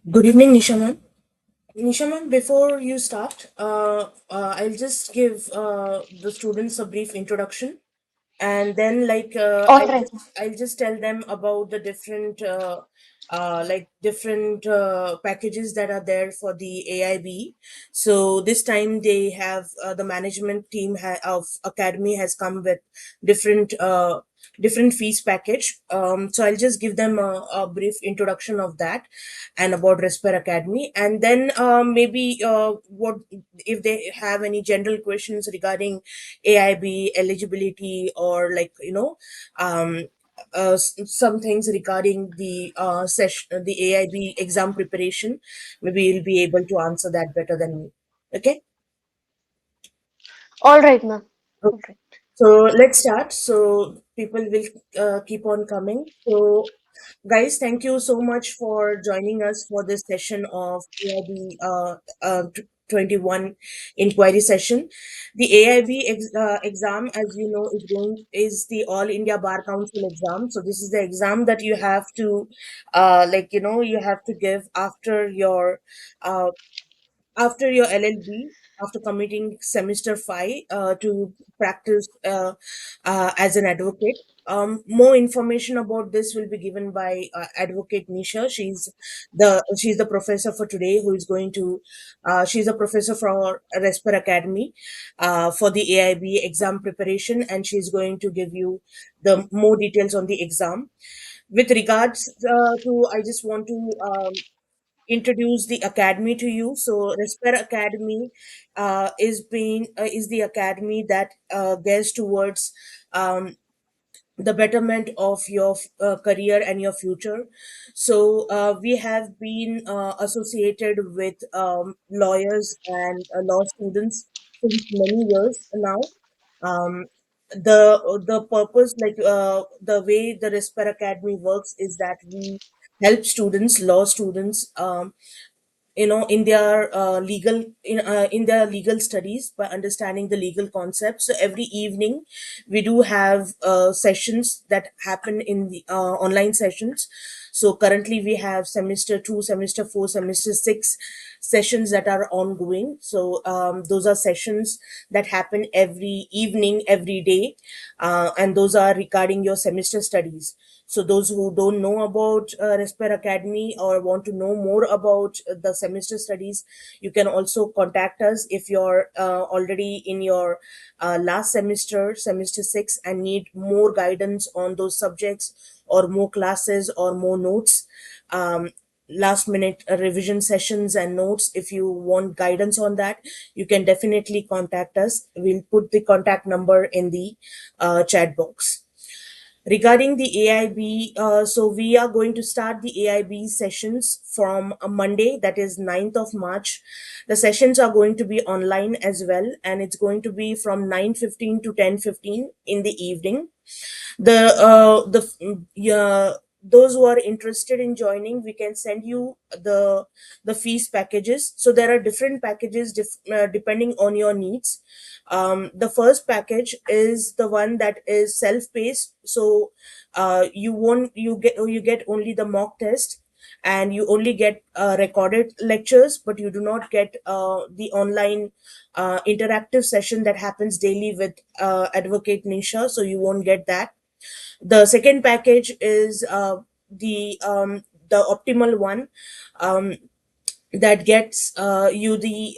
Good evening, Nishaman. Nishaman, before you start, I'll just give the students a brief introduction, and then All right. I'll just tell them about the different different packages that are there for the AIB. So this time they have the management team of academy has come with different different fees package. So I'll just give them a brief introduction of that and about Resper Academy, and then maybe what if they have any general questions regarding AIB eligibility, or some things regarding the session, the AIB exam preparation. Maybe you'll be able to answer that better than me. Okay. All right, ma'am. All Okay. right. So let's start. So people will keep on coming. So guys, thank you so much for joining us for this session of AIB 21 inquiry session. The AIB exam, as you know, is the All India Bar Council exam. So this is the exam that you have to, you have to give uh, after your LLB, after committing semester 5 to practice as an advocate. More information about this will be given by Advocate Nisha. She's the professor for today, who is going to she's a professor for Resper Academy for the AIB exam preparation, and she's going to give you the more details on the exam. With regards to, I just want to introduce the academy to you. So Resper Academy is the academy that gears towards um, the betterment of your career and your future. So we have been associated with lawyers and law students since many years now. um, the purpose, the way the Resper Academy works, is that we help students, law students, in their legal studies by understanding the legal concepts. So every evening we do have sessions that happen in the online sessions. So currently we have semester 2, semester 4, semester 6 sessions that are ongoing. So those are sessions that happen every evening, every day, and those are regarding your semester studies. So those who don't know about Resper Academy or want to know more about the semester studies, you can also contact us if you're already in your last semester, semester 6, and need more guidance on those subjects, or more classes, or more notes. Um, Last minute revision sessions and notes. If you want guidance on that, you can definitely contact us. We'll put the contact number in the chat box. Regarding the AIB, so we are going to start the AIB sessions from a Monday, that is 9th of March. The sessions are going to be online as well, and it's going to be from 9:15 to 10:15 in the evening. Yeah, those who are interested in joining, we can send you the fees packages. So there are different packages depending on your needs. The first package is the one that is self-paced. So you get only the mock test. and you only get recorded lectures, but you do not get the online interactive session that happens daily with Advocate Nisha, so you won't get that. The second package is the optimal one, um, that gets you the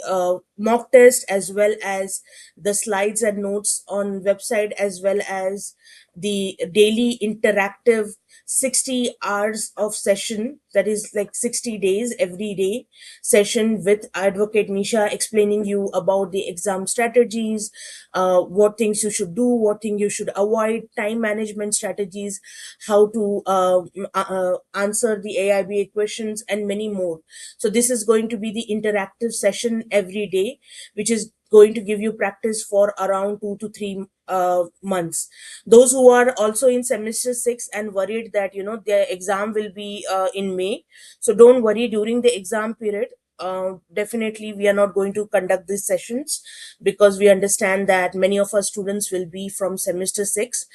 mock test as well as the slides and notes on website, as well as the daily interactive 60 hours of session, that is like 60 days every day session with Advocate Nisha, explaining you about the exam strategies, what things you should do, what thing you should avoid, time management strategies, how to answer the AIBA questions, and many more. So this is going to be the interactive session every day, which is going to give you practice for around 2 to 3 months. Those who are also in semester 6 and worried that their exam will be in May, so don't worry. During the exam period, definitely we are not going to conduct these sessions, because we understand that many of our students will be from semester 6,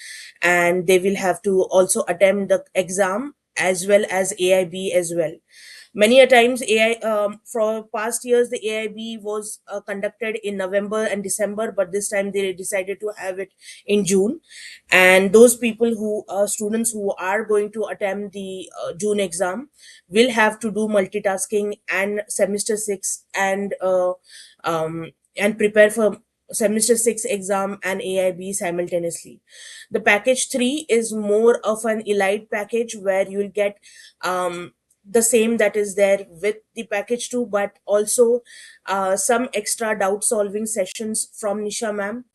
and they will have to also attempt the exam as well as AIB as well. Many a times AI, for past years the AIB was conducted in November and December, but this time they decided to have it in June. And those people who students who are going to attempt the June exam will have to do multitasking and semester 6, and prepare for semester 6 exam and AIB simultaneously. The package 3 is more of an elite package, where you will get the same that is there with the package 2, but also some extra doubt solving sessions from Nisha ma'am.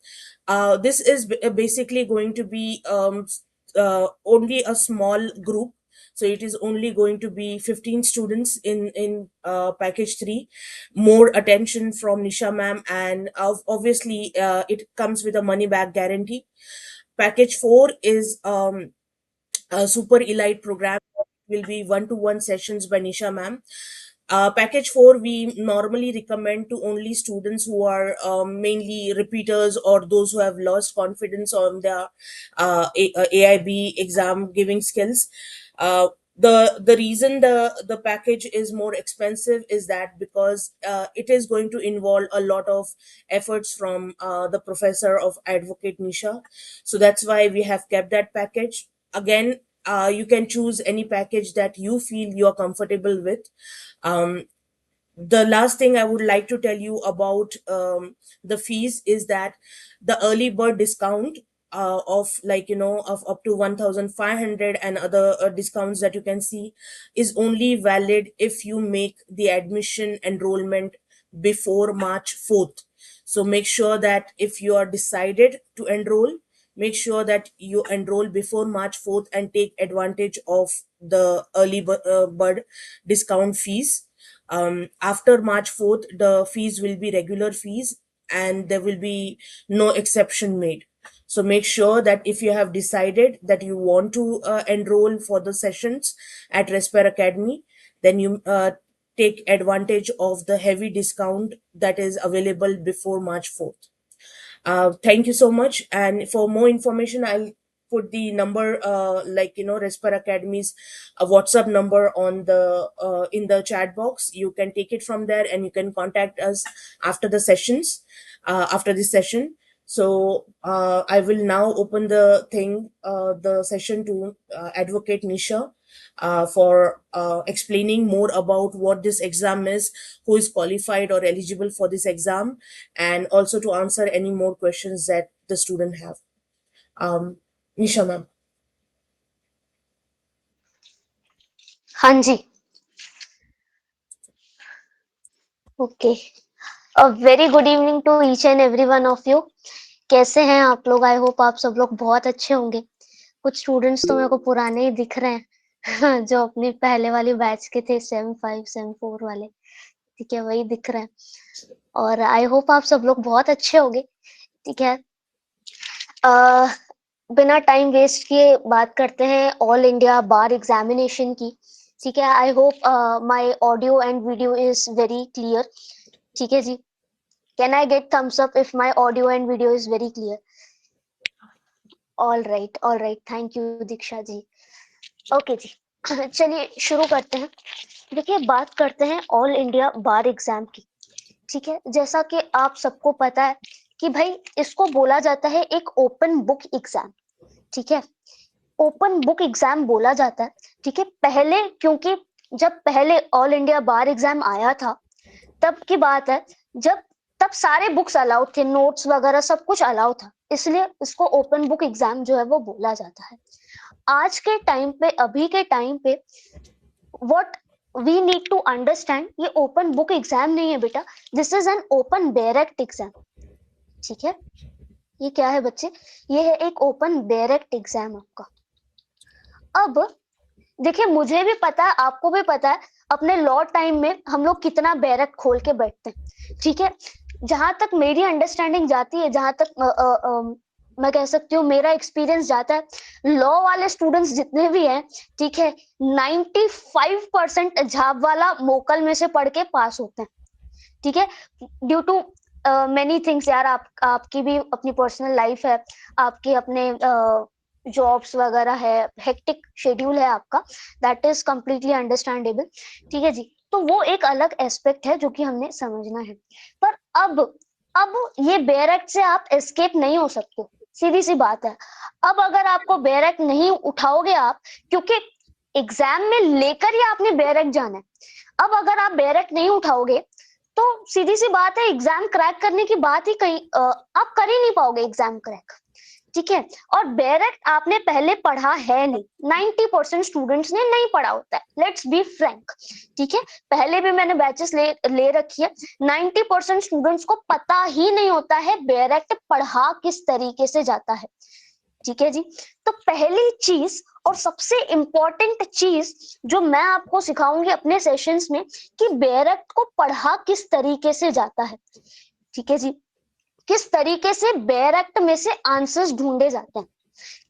This is basically going to be only a small group, so it is only going to be 15 students in package 3. More attention from Nisha ma'am, and obviously it comes with a money back guarantee. Package 4 is a super elite program, will be one-to-one sessions by Nisha ma'am. Package 4 we normally recommend to only students who are mainly repeaters, or those who have lost confidence on their AIB exam giving skills. The reason the package is more expensive is that because it is going to involve a lot of efforts from the professor of Advocate Nisha, so that's why we have kept that package. Again, you can choose any package that you feel you are comfortable with. um, the last thing I would like to tell you about the fees is that the early bird discount of, like, of up to 1500 and other discounts that you can see, is only valid if you make the admission enrollment before March 4th. So make sure that if you are decided to enroll, make sure that you enroll before March 4th and take advantage of the bird discount fees. After March 4th, the fees will be regular fees, and there will be no exception made. So make sure that if you have decided that you want to enroll for the sessions at Respire Academy, then you take advantage of the heavy discount that is available before March 4th. Thank you so much. And for more information, I'll put the number, Respire Academy's WhatsApp number on the in the chat box. You can take it from there, and you can contact us after the sessions, after this session. So I will now open the session to Advocate Nisha for explaining more about what this exam is, who is qualified or eligible for this exam, and also to answer any more questions that the student have. um Nisha ma'am. हाँ जी. Okay. Uh very good evening to each and every one of you. कैसे हैं आप लोग? I hope आप सब लोग बहुत अच्छे होंगे. कुछ स्टूडेंट्स तो मेरे को पुराने ही दिख रहे हैं जो अपनी पहले वाली बैच के थे, सेम 5 सेम 4 वाले. ठीक है, वही दिख रहे हैं. और आई होप आप सब लोग बहुत अच्छे होंगे. ठीक है. अ, बिना टाइम वेस्ट किए बात करते हैं ऑल इंडिया बार एग्जामिनेशन की. ठीक है. I hope my audio and video is very clear. ठीक है जी. Can I get thumbs up if my audio and video is very clear? All right, thank you Diksha ji. Okay जी. चलिए शुरू करते हैं। देखिए, बात करते हैं ऑल इंडिया बार एग्जाम की। ठीक है, जैसा कि आप सबको पता है कि भाई इसको बोला जाता है एक ओपन बुक एग्जाम। ठीक है, ओपन बुक एग्जाम बोला जाता है। ठीक है, पहले क्योंकि जब पहले ऑल इंडिया बार एग्जाम आया था तब की बात है, जब तब सारे बुक्स अलाउड थे, नोट्स वगैरह सब कुछ अलाउड था, इसलिए इसको ओपन बुक एग्जाम जो है वो बोला जाता है। आज के टाइम पे, अभी के टाइम पे, what we need to understand, ये ओपन बुक एग्जाम नहीं है बेटा, this is an open direct exam. ठीक है, ये क्या है बच्चे, ये है एक ओपन डायरेक्ट एग्जाम आपका। अब देखिए, मुझे भी पता है, आपको भी पता है, अपने लॉ टाइम में हम लोग कितना बैरक खोल के बैठते हैं। ठीक है, जहां तक मेरी अंडरस्टैंडिंग जाती है, जहां तक मैं कह सकती हूँ मेरा एक्सपीरियंस जाता है, लॉ वाले स्टूडेंट्स जितने भी हैं, ठीक है, 95% झाप वाला मोकल में से पढ़ के पास होते हैं। ठीक है, ड्यू टू मेनी थिंग्स यार, आपकी भी अपनी पर्सनल लाइफ है, आपके अपने जॉब्स वगैरह है, हेक्टिक शेड्यूल है आपका, दैट इज कंप्लीटली अंडरस्टैंडेबल। ठीक है जी, तो वो एक अलग एस्पेक्ट है जो कि हमने समझना है। पर अब ये बैरक से आप एस्केप नहीं हो सकते, सीधी सी बात है। अब अगर आपको बैरक नहीं उठाओगे आप, क्योंकि एग्जाम में लेकर ही आपने बैरक जाना है, अब अगर आप बैरक नहीं उठाओगे तो सीधी सी बात है, एग्जाम क्रैक करने की बात ही कहीं आप कर ही नहीं पाओगे एग्जाम क्रैक। ठीक है, और बैरक आपने पहले पढ़ा है नहीं, 90% स्टूडेंट्स ने नहीं पढ़ा होता है, लेट्स बी फ्रैंक। ठीक है, पहले भी मैंने बैचेस ले रखी है, 90% स्टूडेंट्स को पता ही नहीं होता है बैरक पढ़ा किस तरीके से जाता है। ठीक है जी, तो पहली चीज और सबसे इंपॉर्टेंट चीज जो मैं आपको सिखाऊंगी अपने सेशंस में, कि बैरक को पढ़ा किस तरीके से जाता है। ठीक है जी, किस तरीके से बैरक्ट में से आंसर्स ढूंढे जाते हैं,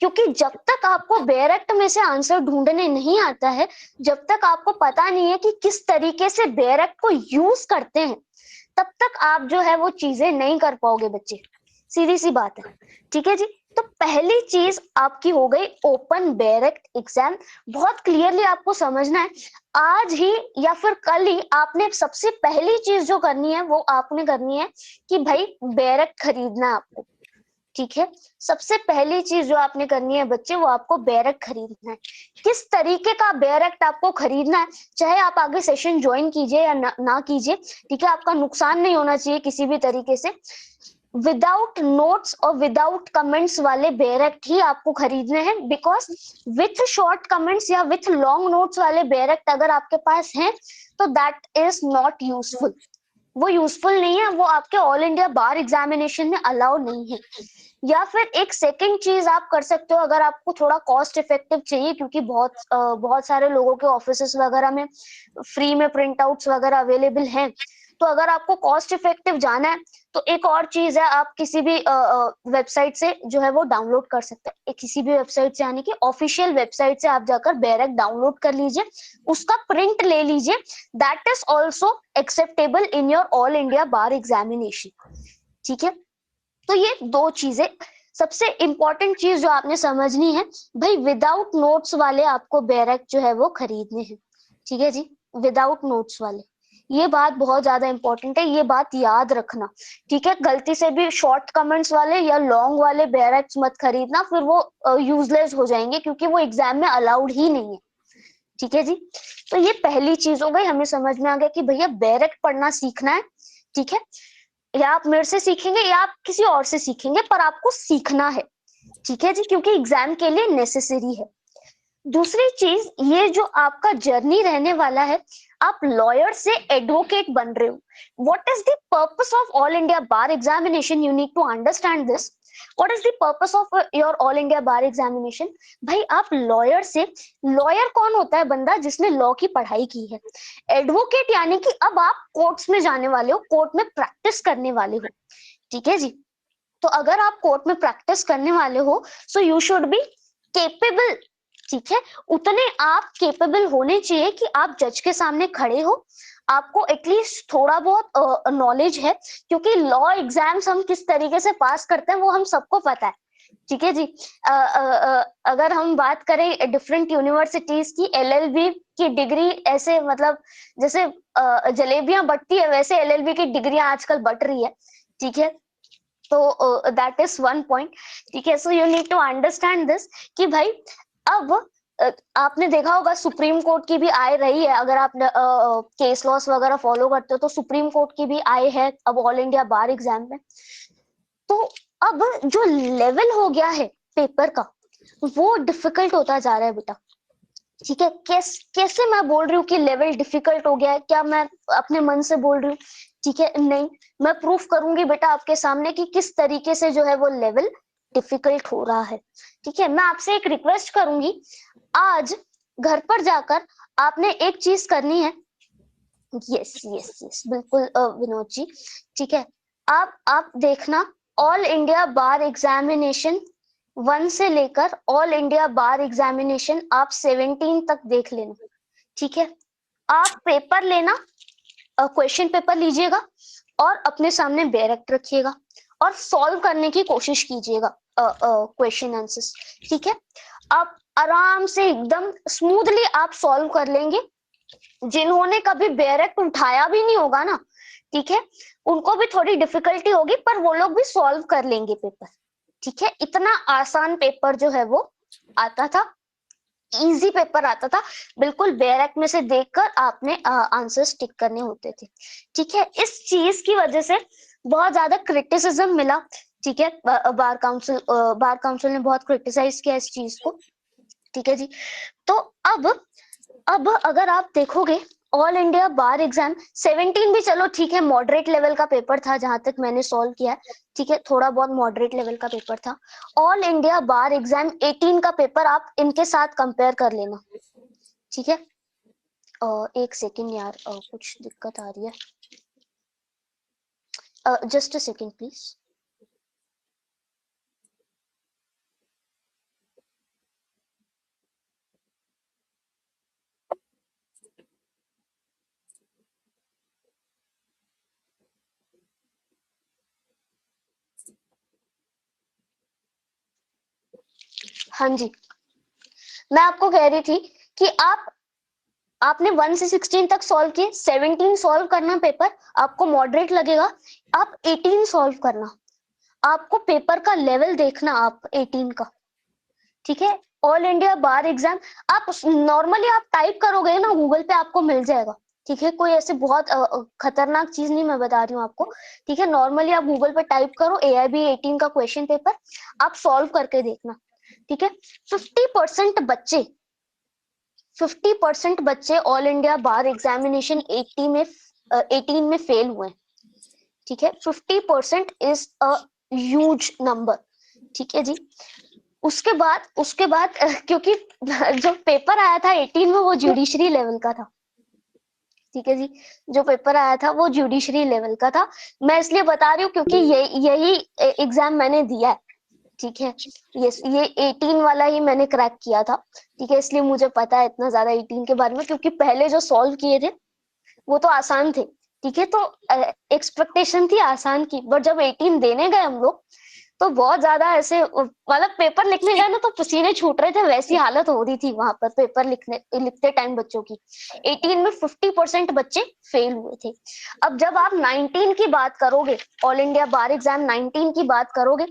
क्योंकि जब तक आपको बैरक्ट में से आंसर ढूंढने नहीं आता है, जब तक आपको पता नहीं है कि किस तरीके से बैरक्ट को यूज करते हैं, तब तक आप जो है वो चीजें नहीं कर पाओगे बच्चे, सीधी सी बात है। ठीक है जी, तो पहली चीज आपकी हो गई ओपन डायरेक्ट एग्जाम। बहुत क्लियरली आपको समझना है, आज ही या फिर कल ही आपने सबसे पहली चीज जो करनी है वो आपने करनी है कि भाई डायरेक्ट खरीदना है आपको। ठीक है, सबसे पहली चीज जो आपने करनी है बच्चे, वो आपको बैरक खरीदना है। किस तरीके का बैरक आपको खरीदना है, चाहे आप आगे सेशन ज्वाइन कीजिए या ना कीजिए, ठीक है, आपका नुकसान नहीं होना चाहिए किसी भी तरीके से। विदाउट नोट्स और विदाउट कमेंट्स वाले बैरक ही आपको खरीदने हैं, बिकॉज विथ शॉर्ट कमेंट्स या विथ लॉन्ग नोट्स वाले बैरक अगर आपके पास हैं तो दैट इज नॉट यूजफुल, वो यूजफुल नहीं है, वो आपके ऑल इंडिया बार एग्जामिनेशन में अलाउ नहीं है। या फिर एक सेकंड चीज आप कर सकते हो, अगर आपको थोड़ा कॉस्ट इफेक्टिव चाहिए, क्योंकि बहुत सारे लोगों के ऑफिसेस वगैरह में फ्री में प्रिंट आउट्स वगैरह अवेलेबल हैं, तो अगर आपको कॉस्ट इफेक्टिव जाना है तो एक और चीज है, आप किसी भी वेबसाइट से जो है वो डाउनलोड कर सकते हैं, किसी भी वेबसाइट से, यानी कि ऑफिशियल वेबसाइट से आप जाकर बैरक डाउनलोड कर लीजिए, उसका प्रिंट ले लीजिए, that is also acceptable in your All India Bar examination. ठीक है, तो ये दो चीजें, सबसे इंपॉर्टेंट चीज जो आपने समझनी है, भाई विदाउट नोट्स वाले आपको बैरक जो है वो खरीदने हैं। ठीक है जी, विदाउट नोट्स वाले, ये बात बहुत ज्यादा इंपॉर्टेंट है, ये बात याद रखना। ठीक है, गलती से भी शॉर्ट कमेंट्स वाले या लॉन्ग वाले बैरक्स मत खरीदना, फिर वो यूजलेस हो जाएंगे, क्योंकि वो एग्जाम में अलाउड ही नहीं है। ठीक है जी, तो ये पहली चीज हो गई, हमें समझ में आ गया कि भैया बैरक पढ़ना सीखना है। ठीक है, या आप मेरे से सीखेंगे या आप किसी और से सीखेंगे, पर आपको सीखना है। ठीक है जी, क्योंकि एग्जाम के लिए नेसेसरी है। दूसरी चीज, ये जो आपका जर्नी रहने वाला है, आप लॉयर से एडवोकेट बन रहे हो, what is the purpose of All India Bar Examination, you need to understand this. What is the purpose of your All India Bar Examination, भाई आप लॉयर से, लॉयर कौन होता है, बंदा जिसने लॉ की पढ़ाई की है। एडवोकेट यानी कि अब आप कोर्ट्स में जाने वाले हो, कोर्ट में प्रैक्टिस करने वाले हो। ठीक है जी, तो अगर आप कोर्ट में प्रैक्टिस करने वाले हो, so you should be capable. ठीक है, उतने आप केपेबल होने चाहिए कि आप जज के सामने खड़े हो, आपको एटलीस्ट थोड़ा बहुत नॉलेज है, क्योंकि लॉ एग्जाम्स हम किस तरीके से पास करते हैं वो हम सबको पता है। ठीक है जी। अगर हम बात करें डिफरेंट यूनिवर्सिटीज की, एलएलबी की डिग्री ऐसे मतलब जैसे जलेबियां बढ़ती है वैसे एलएलबी की डिग्रियां आजकल बढ़ रही है। ठीक है, तो दैट इज वन पॉइंट। ठीक है, so you need to understand this कि भाई अब आपने देखा होगा सुप्रीम कोर्ट की भी आय रही है, अगर आप केस लॉस वगैरह फॉलो करते हो तो सुप्रीम कोर्ट की भी आय है अब ऑल इंडिया बार एग्जाम में। तो अब जो लेवल हो गया है पेपर का वो डिफिकल्ट होता जा रहा है बेटा। ठीक है, कैसे मैं बोल रही हूँ कि लेवल डिफिकल्ट हो गया है, क्या मैं अपने मन से बोल रही हूँ? ठीक है, नहीं, मैं प्रूफ करूंगी बेटा आपके सामने कि किस तरीके से जो है वो लेवल डिफिकल्ट हो रहा है। ठीक है, मैं आपसे एक रिक्वेस्ट करूंगी, आज घर पर जाकर आपने एक चीज करनी है। यस यस यस, बिल्कुल विनोद जी। ठीक है, आप देखना, ऑल इंडिया बार एग्जामिनेशन 1 से लेकर ऑल इंडिया बार एग्जामिनेशन आप 17 तक देख लेना। ठीक है, आप पेपर लेना, क्वेश्चन पेपर लीजिएगा और अपने सामने बैरेक्ट रखिएगा और सॉल्व करने की कोशिश कीजिएगा क्वेश्चन आंसर्स। ठीक है, आप आराम से एकदम स्मूथली आप सॉल्व कर लेंगे। जिन्होंने कभी बैरेक्ट उठाया भी नहीं होगा ना, ठीक है, उनको भी थोड़ी डिफिकल्टी होगी पर वो लोग भी सॉल्व कर लेंगे पेपर। ठीक है, इतना आसान पेपर जो है वो आता था, इजी पेपर आता था। बिल्कुल बैरेक्ट में से देखकर आपने आंसर्स टिक करने होते थे। ठीक है, इस चीज की वजह से बहुत ज्यादा क्रिटिसिज्म मिला। ठीक है, बार काउंसिल ने बहुत क्रिटिसाइज किया इस चीज को। ठीक है जी, तो अब अगर आप देखोगे ऑल इंडिया बार एग्जाम 17 भी चलो ठीक है, मॉडरेट लेवल का पेपर था जहां तक मैंने सॉल्व किया है। ठीक है, थोड़ा बहुत मॉडरेट लेवल का पेपर था। ऑल इंडिया बार एग्जाम 18 का पेपर आप इनके साथ कंपेयर कर लेना। ठीक है, एक सेकेंड यार, कुछ दिक्कत आ रही है, जस्ट अ सेकेंड प्लीज। हाँ जी, मैं आपको कह रही थी कि आपने 1 से 16 तक सॉल्व किए, 17 सॉल्व करना पेपर आपको मॉडरेट लगेगा, आप 18 सॉल्व करना, आपको पेपर का लेवल देखना आप 18 का। ठीक है, ऑल इंडिया बार एग्जाम आप नॉर्मली आप टाइप करोगे ना गूगल पे आपको मिल जाएगा। ठीक है, कोई ऐसे बहुत खतरनाक चीज नहीं मैं बता रही हूँ आपको। ठीक है, नॉर्मली आप गूगल पे टाइप करो AIB 18 का क्वेश्चन पेपर, आप सॉल्व करके देखना। ठीक है, 50% बच्चे 50% बच्चे ऑल इंडिया बार एग्जामिनेशन 18 में फेल हुए। ठीक है, 50% इज अ ह्यूज नंबर। ठीक है जी, उसके बाद क्योंकि जो पेपर आया था 18 में वो जुडिशरी लेवल का था। ठीक है जी, जो पेपर आया था वो जुडिशरी लेवल का था। मैं इसलिए बता रही हूँ क्योंकि यही एग्जाम मैंने दिया है। ठीक है, ये 18 वाला ही मैंने क्रैक किया था। ठीक है, इसलिए मुझे पता है इतना ज्यादा 18 के बारे में, क्योंकि पहले जो सॉल्व किए थे वो तो आसान थे। ठीक है, तो एक्सपेक्टेशन थी आसान की, बट जब 18 देने गए हम लोग तो बहुत ज्यादा ऐसे मतलब पेपर लिखने गए ना तो पसीने छूट रहे थे, वैसी हालत हो रही थी वहां पर पेपर लिखते टाइम बच्चों की। 18 में 50% बच्चे फेल हुए थे। अब जब आप 19 की बात करोगे, ऑल इंडिया बार एग्जाम 19 की बात करोगे,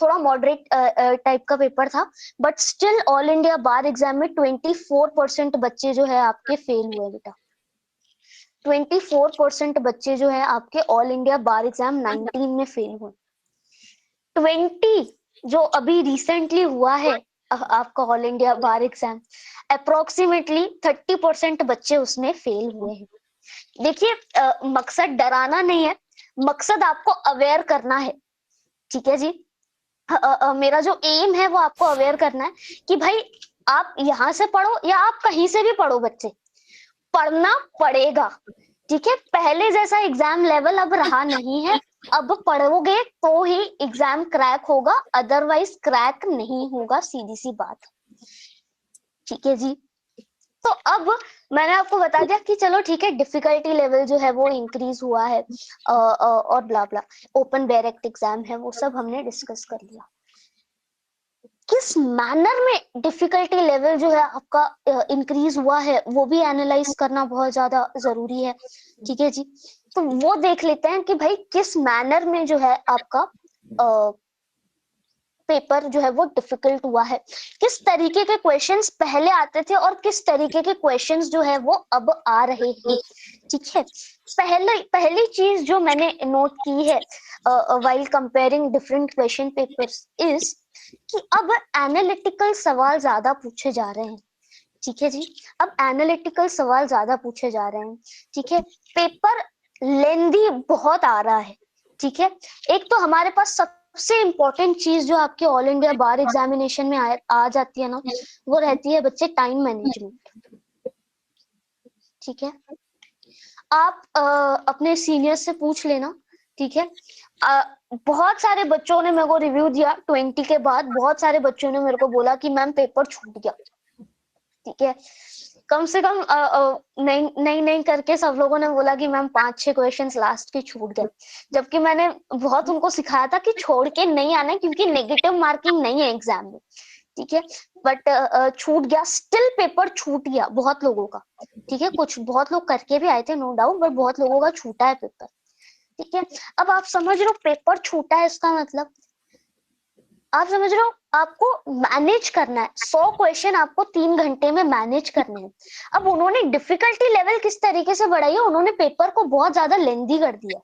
थोड़ा मॉडरेट टाइप का पेपर था, but still all India bar exam में 24% बच्चे जो है आपके फेल हुए बेटा। 24% बच्चे जो है आपके ऑल इंडिया बार एग्जाम 19 में फेल हुए। 20 जो अभी रिसेंटली हुआ है आपका ऑल इंडिया बार एग्जाम, अप्रोक्सीमेटली 30% बच्चे उसमें फेल हुए हैं। देखिए, मकसद डराना नहीं है, मकसद आपको अवेयर करना है। ठीक है जी, मेरा जो एम है वो आपको अवेयर करना है कि भाई आप यहाँ से पढ़ो या आप कहीं से भी पढ़ो, बच्चे पढ़ना पड़ेगा। ठीक है, पहले जैसा एग्जाम लेवल अब रहा नहीं है, अब पढ़ोगे तो ही एग्जाम क्रैक होगा, अदरवाइज क्रैक नहीं होगा, सीधी सी बात। ठीक है जी, तो अब मैंने आपको बता दिया कि चलो ठीक है, डिफिकल्टी लेवल जो है वो इंक्रीज हुआ है, और ब्ला ब्ला, ओपन डायरेक्ट एग्जाम है, वो सब हमने डिस्कस कर लिया। किस मैनर में डिफिकल्टी लेवल जो है आपका इंक्रीज हुआ है, वो भी एनालाइज करना बहुत ज्यादा जरूरी है। ठीक है जी। तो वो देख लेते हैं कि भाई किस मैनर में जो है आपका पेपर जो है वो डिफिकल्ट हुआ है, किस तरीके के क्वेश्चंस पहले आते थे और किस तरीके के क्वेश्चंस जो है वो अब आ रहे हैं। ठीक है। पहली चीज जो मैंने नोट की है while comparing different question papers is कि अब एनालिटिकल सवाल ज्यादा पूछे जा रहे हैं। ठीक है जी। अब एनालिटिकल सवाल ज्यादा पूछे जा रहे हैं। ठीक है। पेपर लेंदी बहुत आ रहा है। ठीक है। एक तो हमारे पास सबसे इम्पोर्टेंट चीज जो आपके ऑल इंडिया बार एग्जामिनेशन में आ जाती है ना, वो रहती है बच्चे टाइम मैनेजमेंट। ठीक है। आप अपने सीनियर से पूछ लेना। ठीक है। अ, बहुत सारे बच्चों ने मेरे को रिव्यू दिया 20 के बाद, बहुत सारे बच्चों ने मेरे को बोला कि मैम पेपर छूट गया। ठीक है। कम से कम नहीं नहीं नहीं करके सब लोगों ने बोला कि मैम 5-6 क्वेश्चंस लास्ट के छूट गए। जबकि मैंने बहुत उनको सिखाया था कि छोड़ के नहीं आना है, क्योंकि नेगेटिव मार्किंग नहीं है एग्जाम में। ठीक है। बट छूट गया, स्टिल पेपर छूट गया बहुत लोगों का। ठीक है। कुछ बहुत लोग करके भी आए थे नो डाउट, बट बहुत लोगों का छूटा है पेपर। ठीक है। अब आप समझ रहे हो पेपर छूटा है, इसका मतलब आप समझ रहे हो आपको मैनेज करना है 100 क्वेश्चन, आपको 3 घंटे में मैनेज करने हैं। अब उन्होंने डिफिकल्टी लेवल किस तरीके से बढ़ाई है, उन्होंने पेपर को बहुत ज्यादा लेंदी कर दिया।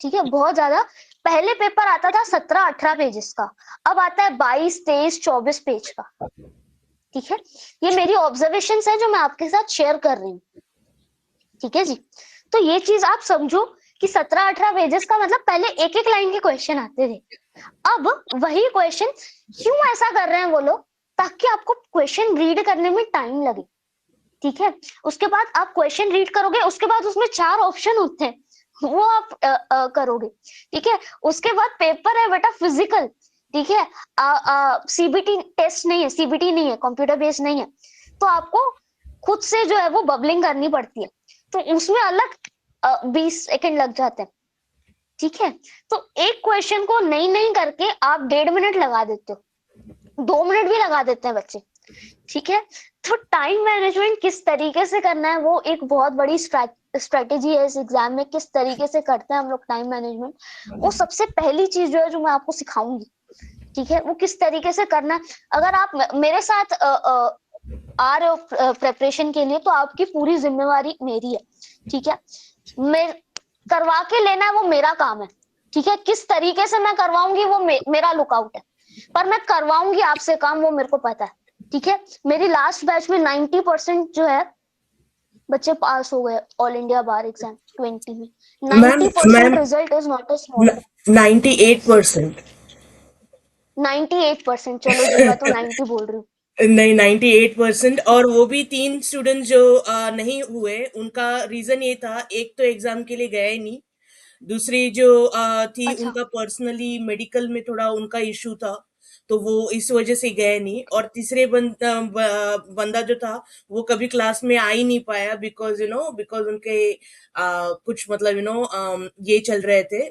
ठीक है। बहुत ज्यादा। पहले पेपर आता था 17-18 पेजेस का, अब आता है 22-23-24 पेज का। ठीक है। ये मेरी ऑब्जर्वेशन है जो मैं आपके साथ शेयर कर रही हूँ। ठीक है जी। तो ये चीज आप समझो कि 17-18 पेजेस का मतलब पहले एक एक लाइन के क्वेश्चन आते थे। अब वही क्वेश्चन क्यों ऐसा कर रहे हैं वो लोग, ताकि आपको क्वेश्चन रीड करने में टाइम लगे। ठीक है। उसके बाद आप क्वेश्चन रीड करोगे, उसके बाद उसमें 4 ऑप्शन होते हैं, वो आप करोगे। ठीक है। उसके बाद पेपर है बेटा फिजिकल। ठीक है। सीबीटी टेस्ट नहीं है, सीबीटी नहीं है, कंप्यूटर बेस्ड नहीं है, तो आपको खुद से जो है वो बबलिंग करनी पड़ती है, तो उसमें अलग 20 सेकंड लग जाते हैं। ठीक है। तो एक क्वेश्चन को नहीं नहीं करके आप 1.5 मिनट लगा देते हो, 2 मिनट भी लगा देते हैं बच्चे। ठीक है। तो टाइम मैनेजमेंट किस तरीके से करना है, वो एक बहुत बड़ी स्ट्रेटेजी है इस एग्जाम में, किस तरीके से करते हैं हम लोग टाइम मैनेजमेंट। वो सबसे पहली चीज जो है जो मैं आपको सिखाऊंगी। ठीक है। वो किस तरीके से करना है। अगर आप मेरे साथ आ रहे हो प्रेपरेशन के लिए, तो आपकी पूरी जिम्मेवारी मेरी है। ठीक है। मैं करवा के लेना है, वो मेरा काम है। ठीक है। किस तरीके से मैं करवाऊंगी वो मेरा लुकआउट है, पर मैं करवाऊंगी आपसे काम, वो मेरे को पता है। ठीक है। मेरी लास्ट बैच में 90% जो है बच्चे पास हो गए ऑल इंडिया बार एग्जाम 20 में। Ma'am 90% ma'am result is not a small. 98%। 98%, चलो जी मैं तो 90 बोल रही हूँ। नहीं, 98%। और वो भी 3 स्टूडेंट जो नहीं हुए, उनका रीजन ये था, एक तो एग्जाम के लिए गया ही नहीं, दूसरी जो थी अच्छा। उनका पर्सनली मेडिकल में थोड़ा उनका इशू था, तो वो इस वजह से गए नहीं। और तीसरे बंदा जो था, वो कभी क्लास में आ ही नहीं पाया, बिकॉज उनके कुछ मतलब ये चल रहे थे,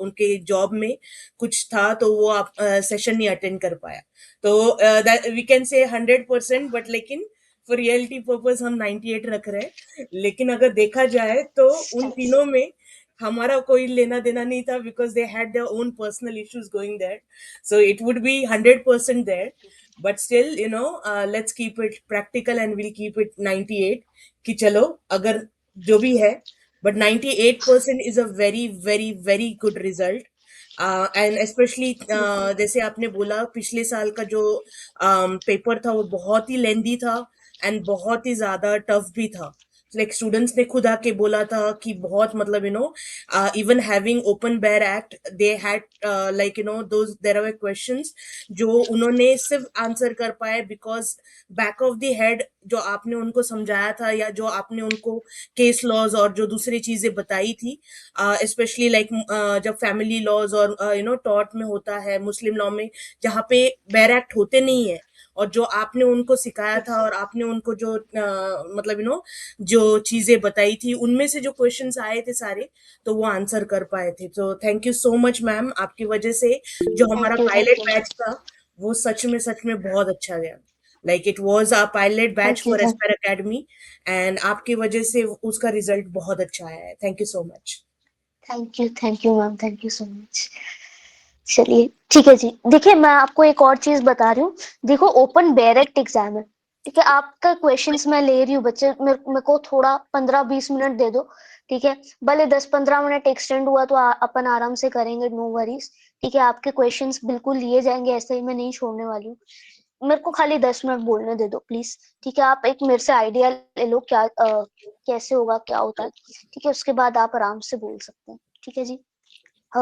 उनके जॉब में कुछ था, तो वो आप सेशन नहीं अटेंड कर पाया। तो वी कैन से 100%, बट लेकिन फॉर रियलिटी पर्पज हम 98 रख रहे हैं। लेकिन अगर देखा जाए तो उन तीनों में हमारा कोई लेना देना नहीं था, because they had their own personal issues going there, so it would be 100% there. But still let's keep it practical and will keep it 98, कि चलो अगर जो भी है, but 98% is a very very very good result. And especially बिल्कुल। जैसे आपने बोला, पिछले साल का जो पेपर था वो बहुत ही लेंदी था एंड बहुत ही ज्यादा टफ भी था। लाइक स्टूडेंट्स ने खुद आके बोला था कि बहुत मतलब even having open bare act, they had like those there are questions जो उन्होंने सिर्फ आंसर कर पाए because back of the head जो आपने उनको समझाया था, या जो आपने उनको केस लॉज और जो दूसरी चीजें बताई थी, स्पेशली लाइक जब फैमिली लॉज और टॉर्ट में होता है, मुस्लिम लॉ में, जहाँ पे बेयर एक्ट होते नहीं है, और जो आपने उनको सिखाया था और आपने उनको जो मतलब जो चीजें बताई थी, उनमें से जो क्वेश्चंस आए थे सारे, तो वो आंसर कर पाए थे। तो thank you so much ma'am, आपकी वजह से जो हमारा थैंक पायलट यू बैच था वो सच में बहुत अच्छा गया। Like it was a pilot batch thank you for Aspire academy, and आपकी वजह से उसका रिजल्ट बहुत अच्छा आया है। Thank you so much. Thank you ma'am, thank you so much. चलिए ठीक है जी। देखिए मैं आपको एक और चीज बता रही हूँ। देखो ओपन डायरेक्ट एग्जाम है, ठीक है। आपका क्वेश्चंस मैं ले रही हूँ बच्चे, मेरे को थोड़ा 15-20 मिनट दे दो, ठीक है। भले 10-15 मिनट एक्सटेंड हुआ तो अपन आराम से करेंगे, नो वरीज, ठीक है। आपके क्वेश्चंस बिल्कुल लिए जाएंगे, ऐसे ही मैं नहीं छोड़ने वाली हूँ। मेरे को खाली 10 मिनट बोलने दे दो प्लीज, ठीक है। आप एक मेरे से आइडिया ले लो क्या कैसे होगा, क्या होता है, ठीक है। उसके बाद आप आराम से बोल सकते हैं, ठीक है जी। अ,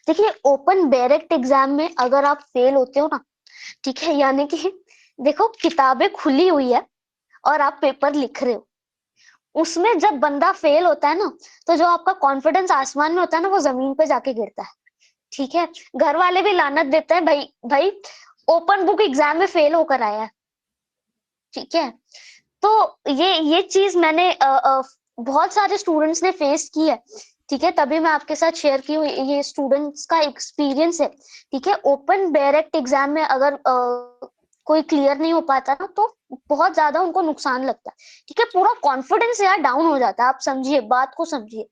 देखिए ओपन डायरेक्ट एग्जाम में अगर आप फेल होते हो ना, ठीक है, यानी कि देखो किताबें खुली हुई है और आप पेपर लिख रहे हो, उसमें जब बंदा फेल होता है ना, तो जो आपका कॉन्फिडेंस आसमान में होता है ना, वो जमीन पे जाके गिरता है, ठीक है। घर वाले भी लानत देते हैं, भाई भाई ओपन बुक एग्जाम में फेल होकर आया है, ठीक है। तो ये चीज मैंने बहुत सारे स्टूडेंट्स ने फेस की है, ठीक है। तभी मैं आपके साथ शेयर की हूँ, ये स्टूडेंट्स का एक्सपीरियंस है, ठीक है। ओपन डायरेक्ट एग्जाम में अगर कोई क्लियर नहीं हो पाता ना, तो बहुत ज्यादा उनको नुकसान लगता है, ठीक है। पूरा कॉन्फिडेंस यार डाउन हो जाता है, आप समझिए, बात को समझिए,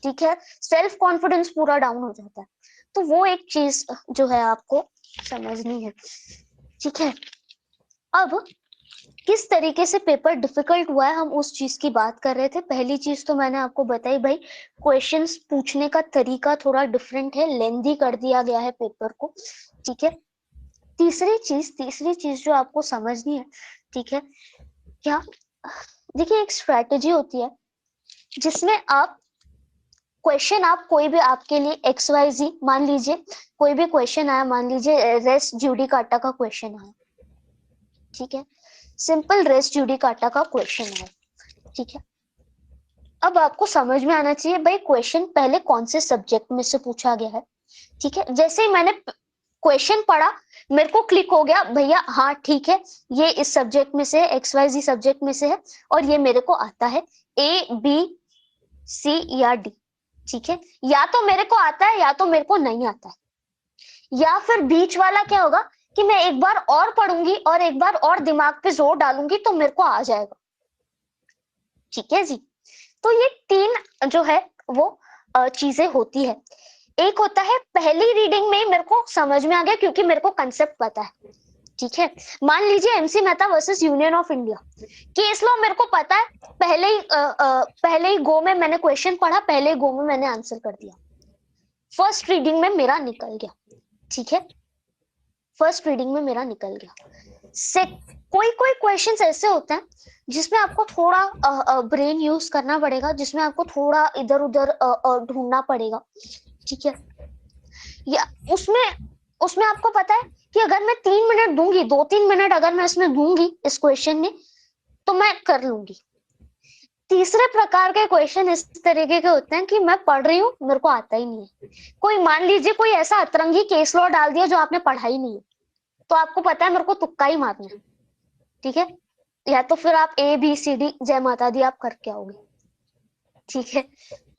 ठीक है। सेल्फ कॉन्फिडेंस पूरा डाउन हो जाता है। तो वो एक चीज जो है आपको समझनी है, ठीक है। अब किस तरीके से पेपर डिफिकल्ट हुआ है, हम उस चीज की बात कर रहे थे। पहली चीज तो मैंने आपको बताई, भाई क्वेश्चंस पूछने का तरीका थोड़ा डिफरेंट है, लेंदी कर दिया गया है पेपर को, ठीक है। तीसरी चीज जो आपको समझनी है, ठीक है, क्या, देखिए एक स्ट्रेटेजी होती है जिसमें आप क्वेश्चन, आप कोई भी आपके लिए एक्स वाई जी, मान लीजिए कोई भी क्वेश्चन आया, मान लीजिए रेस जूडिकाटा का क्वेश्चन आया, ठीक है। सिंपल रेस जूडिकाटा का क्वेश्चन आया, ठीक है। अब आपको समझ में आना चाहिए भाई क्वेश्चन पहले कौन से सब्जेक्ट में से पूछा गया है, ठीक है। जैसे ही मैंने क्वेश्चन पढ़ा, मेरे को क्लिक हो गया, भैया हाँ ठीक है, ये इस सब्जेक्ट में से है, एक्स वाई जी सब्जेक्ट में से है, और ये मेरे को आता है, ए बी सी या डी, ठीक है। या तो मेरे को आता है या तो मेरे को नहीं आता है, या फिर बीच वाला क्या होगा कि मैं एक बार और पढ़ूंगी और एक बार और दिमाग पे जोर डालूंगी तो मेरे को आ जाएगा, ठीक है जी। तो ये तीन जो है वो चीजें होती है। एक होता है पहली रीडिंग में ही मेरे को समझ में आ गया क्योंकि मेरे को कंसेप्ट पता है, ठीक है। मान लीजिए MC Mehta versus union of India case law, मेरे को पता है, पहले ही गो में मैंने क्वेश्चन पढ़ा, पहले ही गो में मैंने आंसर कर दिया, फर्स्ट रीडिंग में मेरा निकल गया, ठीक है। फर्स्ट रीडिंग में मेरा निकल गया। से कोई कोई क्वेश्चंस ऐसे होते हैं जिसमें आपको थोड़ा ब्रेन यूज करना पड़ेगा, जिसमें आपको थोड़ा इधर उधर ढूंढना पड़ेगा, ठीक है। या उसमें उसमें आपको पता है कि अगर मैं 3 मिनट दूंगी, 2-3 मिनट अगर मैं इसमें दूंगी इस क्वेश्चन में, तो मैं कर लूंगी। तीसरे प्रकार के क्वेश्चन इस तरीके के होते हैं कि मैं पढ़ रही हूँ, मेरे को आता ही नहीं है। कोई मान लीजिए कोई ऐसा अतरंगी केस लॉ डाल दिया जो आपने पढ़ा ही नहीं है, तो आपको पता है मेरे को तुक्का ही मारना है, ठीक है। या तो फिर आप ए बी सी डी जय माता दी आप करके आओगे, ठीक है।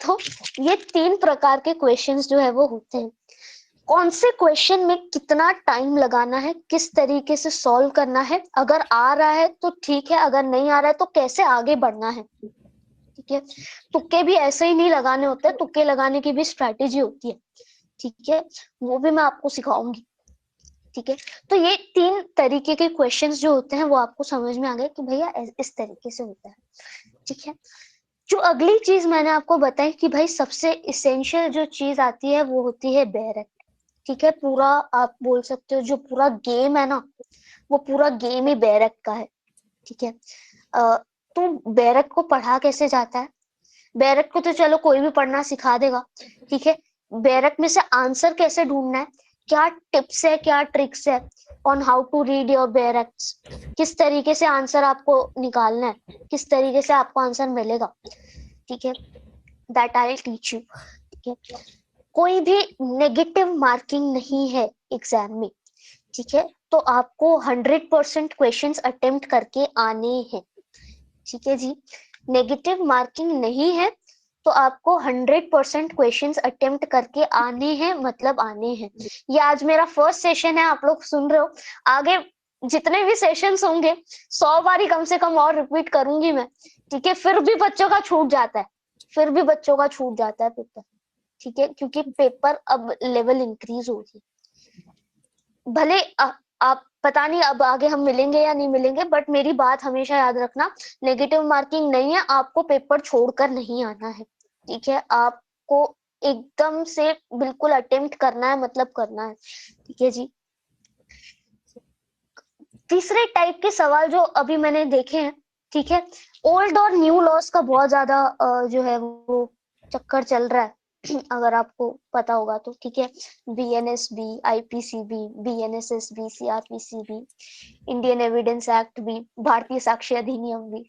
तो ये तीन प्रकार के क्वेश्चंस जो है वो होते हैं। कौन से क्वेश्चन में कितना टाइम लगाना है, किस तरीके से सॉल्व करना है, अगर आ रहा है तो ठीक है, अगर नहीं आ रहा है तो कैसे आगे बढ़ना है, ठीक है। तुक्के भी ऐसे ही नहीं लगाने होते, तुक्के लगाने की भी स्ट्रैटेजी होती है, ठीक है। वो भी मैं आपको सिखाऊंगी, ठीक है। तो ये तीन तरीके के क्वेश्चंस जो होते हैं वो आपको समझ में आ गए कि भैया इस तरीके से होता है, ठीक है। जो अगली चीज मैंने आपको बताई कि भाई सबसे इसेंशियल जो चीज आती है वो होती है बैरक, ठीक है। पूरा आप बोल सकते हो जो पूरा गेम है ना, वो पूरा गेम ही बैरक का है, ठीक है। तो बैरक को पढ़ा कैसे जाता है, बैरक को तो चलो कोई भी पढ़ना सिखा देगा, ठीक है। बैरक में से आंसर कैसे ढूंढना है, क्या टिप्स है, क्या ट्रिक्स है on how to read your bare acts, किस तरीके से आंसर आपको निकालना है, किस तरीके से आपको आंसर मिलेगा, ठीक है। That I will teach you, ठीक है। कोई भी नेगेटिव मार्किंग नहीं है एग्जाम में, ठीक है। तो आपको 100% क्वेश्चंस अटेम्प्ट करके आने हैं। ठीक है जी। नेगेटिव मार्किंग नहीं है, तो आपको 100% क्वेश्चंस अटेम्प्ट करके आने हैं, मतलब आने हैं। ये आज मेरा फर्स्ट सेशन है, आप लोग सुन रहे हो। आगे जितने भी सेशंस होंगे 100 बारी कम से कम और रिपीट करूंगी मैं। ठीक है, फिर भी बच्चों का छूट जाता है, फिर भी बच्चों का छूट जाता है पेपर। ठीक है, क्योंकि पेपर अब लेवल इंक्रीज होगी। भले आप पता नहीं अब आगे हम मिलेंगे या नहीं मिलेंगे, बट मेरी बात हमेशा याद रखना, नेगेटिव मार्किंग नहीं है, आपको पेपर छोड़कर नहीं आना है। ठीक है, आपको एकदम से बिल्कुल अटेम्प्ट करना है, मतलब करना है। ठीक है जी। तीसरे टाइप के सवाल जो अभी मैंने देखे हैं, ठीक है, ओल्ड और न्यू लॉस का बहुत ज्यादा जो है वो चक्कर चल रहा है। अगर आपको पता होगा तो। ठीक है, बीएनएसबी, आईपीसीबी, बीएनएसएसबी, सीआरपीसीबी, इंडियन एविडेंस एक्ट भी, भारतीय साक्ष्य अधिनियम भी।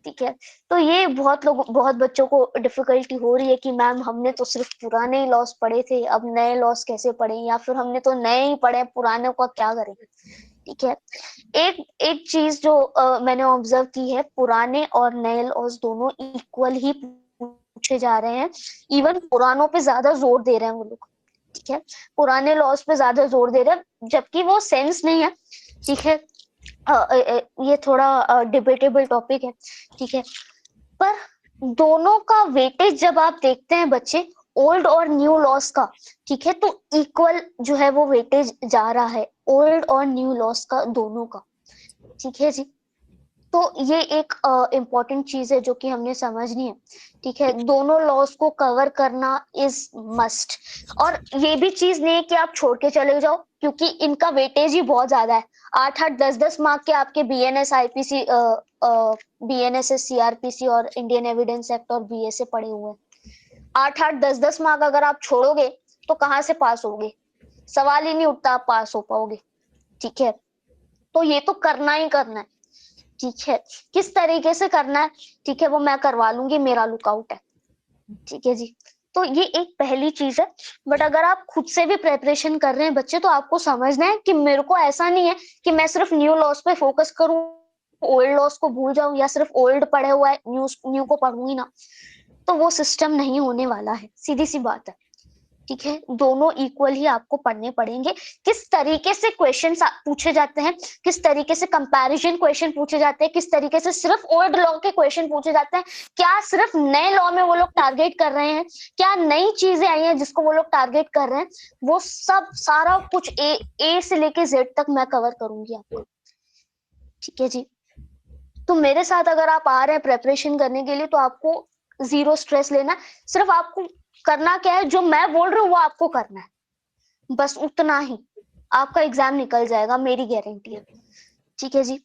ठीक है, तो ये बहुत बच्चों को डिफिकल्टी हो रही है कि मैम हमने तो सिर्फ पुराने ही लॉस पढ़े थे, अब नए लॉस कैसे पढ़े, या फिर हमने तो नए ही पढ़े, पुराने का क्या करें। ठीक है, एक एक चीज जो मैंने ऑब्जर्व की है, पुराने और नए लॉस दोनों इक्वल ही पूछे जा रहे हैं। इवन पुरानों पे ज्यादा जोर दे रहे हैं वो लोग। ठीक है, पुराने लॉस पे ज्यादा जोर दे रहे हैं, जबकि वो सेंस नहीं है। ठीक है, ये थोड़ा डिबेटेबल टॉपिक है। ठीक है, पर दोनों का वेटेज जब आप देखते हैं बच्चे, ओल्ड और न्यू लॉस का, ठीक है, तो इक्वल जो है वो वेटेज जा रहा है, ओल्ड और न्यू लॉस का, दोनों का। ठीक है जी। तो ये एक इम्पॉर्टेंट चीज है जो कि हमने समझनी है। ठीक है, दोनों लॉस को कवर करना इज मस्ट। और ये भी चीज नहीं है कि आप छोड़ के चले जाओ, क्योंकि इनका वेटेज ही बहुत ज्यादा है। 8-8 10-10 मार्क के आपके बीएनएस, आईपीसी, बीएनएसएस, सीआरपीसी और इंडियन एविडेंस एक्ट और बीएसए पड़े हुए हैं। 8-8 10-10 मार्क अगर आप छोड़ोगे तो कहाँ से पास होगे, सवाल ही नहीं उठता आप पास हो पाओगे। ठीक है, तो ये तो करना ही करना है। ठीक है, किस तरीके से करना है, ठीक है, वो मैं करवा लूंगी, मेरा लुकआउट है। ठीक है जी। तो ये एक पहली चीज है। बट अगर आप खुद से भी प्रेपरेशन कर रहे हैं बच्चे, तो आपको समझना है कि मेरे को ऐसा नहीं है कि मैं सिर्फ न्यू लॉस पे फोकस करूं, ओल्ड लॉस को भूल जाऊं, या सिर्फ ओल्ड पढ़े हुआ है, न्यू न्यू को पढ़ूंगी ना। तो वो सिस्टम नहीं होने वाला है, सीधी सी बात है। ठीक है, दोनों इक्वल ही आपको पढ़ने पड़ेंगे। किस तरीके से क्वेश्चन पूछे जाते हैं, किस तरीके से कंपैरिजन क्वेश्चन पूछे जाते हैं, किस तरीके से सिर्फ ओल्ड लॉ के क्वेश्चन पूछे जाते हैं, क्या सिर्फ नए लॉ में वो लोग टारगेट कर रहे हैं, क्या नई चीजें आई हैं जिसको वो लोग टारगेट कर रहे हैं, वो सब सारा कुछ ए से लेके जेड तक मैं कवर करूंगी आपको। ठीक है जी। तो मेरे साथ अगर आप आ रहे हैं प्रेपरेशन करने के लिए, तो आपको जीरो स्ट्रेस लेना है। सिर्फ आपको करना क्या है, जो मैं बोल रही हूँ वो आपको करना है, बस उतना ही। आपका एग्जाम निकल जाएगा, मेरी गारंटी है। ठीक है जी।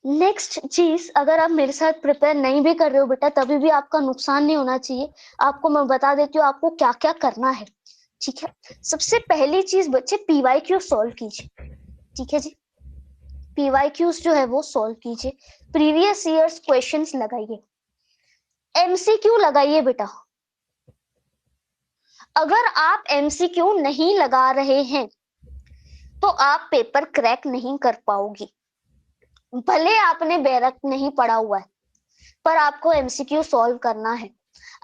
नेक्स्ट चीज, अगर आप मेरे साथ प्रिपेयर नहीं भी कर रहे हो बेटा, तभी भी आपका नुकसान नहीं होना चाहिए। आपको मैं बता देती हूँ आपको क्या क्या करना है। ठीक है, सबसे पहली चीज बच्चे, पीवाईक्यू सॉल्व कीजिए। ठीक है जी, पीवाईक्यूज जो है वो सॉल्व कीजिए, प्रीवियस ईयर्स क्वेश्चंस लगाइए, एमसीक्यू लगाइए बेटा। अगर आप एमसीक्यू नहीं लगा रहे हैं तो आप पेपर क्रैक नहीं कर पाओगे। भले आपने बैरक नहीं पढ़ा हुआ है, पर आपको एमसीक्यू सॉल्व करना है।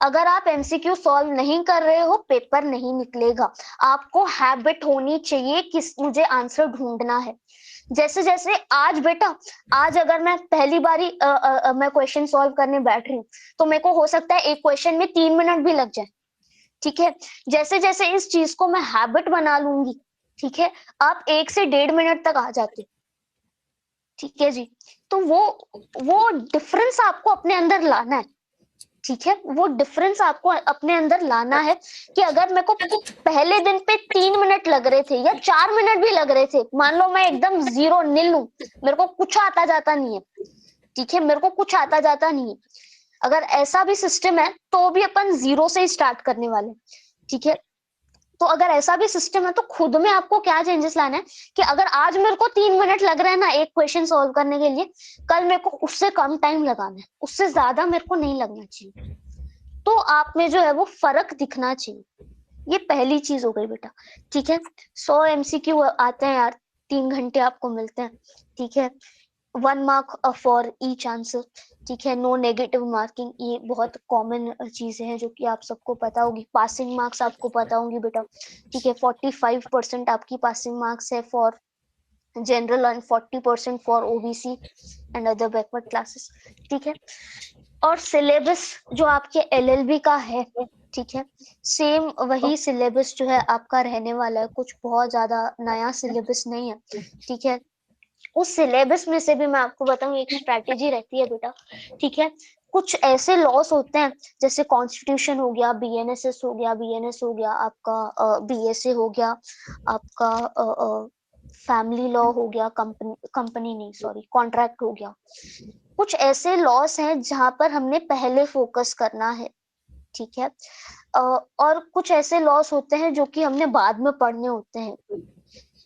अगर आप एमसीक्यू सॉल्व नहीं कर रहे हो, पेपर नहीं निकलेगा। आपको हैबिट होनी चाहिए कि मुझे आंसर ढूंढना है। जैसे जैसे आज बेटा, आज अगर मैं पहली बारी मैं क्वेश्चन सॉल्व करने बैठ रही हूँ, तो मेरे को हो सकता है एक क्वेश्चन में 3 मिनट भी लग जाए। ठीक है, जैसे जैसे इस चीज को मैं हैबिट बना लूंगी, ठीक है, आप 1 से 1.5 मिनट तक आ जाते हो। ठीक है जी। तो वो डिफरेंस आपको अपने अंदर लाना है। ठीक है, वो डिफरेंस आपको अपने अंदर लाना है कि अगर मेरे को पहले दिन पे 3 मिनट लग रहे थे या 4 मिनट भी लग रहे थे, मान लो मैं एकदम जीरो नील हूं, मेरे को कुछ आता जाता नहीं है। ठीक है, मेरे को कुछ आता जाता नहीं है, अगर ऐसा भी सिस्टम है तो भी अपन जीरो से ही स्टार्ट करने वाले। ठीक है, तो अगर ऐसा भी सिस्टम है तो खुद में आपको क्या चेंजेस लाना है कि अगर आज मेरे को 3 मिनट लग रहे हैं ना एक क्वेश्चन सॉल्व करने के लिए, कल मेरे को उससे कम टाइम लगाना है, उससे ज्यादा मेरे को नहीं लगना चाहिए। तो आप में जो है वो फर्क दिखना चाहिए। ये पहली चीज हो गई बेटा। ठीक है, 100 एमसीक्यू आते हैं यार, 3 घंटे आपको मिलते हैं, ठीक है। 1 मार्क फॉर ईच आंसर, ठीक है। नो नेगेटिव मार्किंग, ये बहुत कॉमन चीजें हैं जो कि आप सबको पता होगी। पासिंग मार्क्स आपको पता होंगी बेटा, ठीक है। 45% आपकी पासिंग मार्क्स है for general and 40% for OBC and other backward classes, ठीक है। और सिलेबस जो आपके एलएलबी का है, ठीक है, सेम वही सिलेबस जो है आपका रहने वाला है, कुछ बहुत ज्यादा नया सिलेबस नहीं है, ठीक है। उस सिलेबस में से भी मैं आपको बताऊं, एक स्ट्रैटेजी रहती है बेटा, ठीक है। कुछ ऐसे लॉस होते हैं जैसे कॉन्स्टिट्यूशन हो गया, बीएनएसएस हो गया, बीएनएस हो गया आपका, बीएसए हो गया आपका, फैमिली लॉ हो गया, कंपनी कंपनी नहीं सॉरी कॉन्ट्रैक्ट हो गया। कुछ ऐसे लॉस हैं जहां पर हमने पहले फोकस करना है, ठीक है। और कुछ ऐसे लॉस होते हैं जो कि हमने बाद में पढ़ने होते हैं,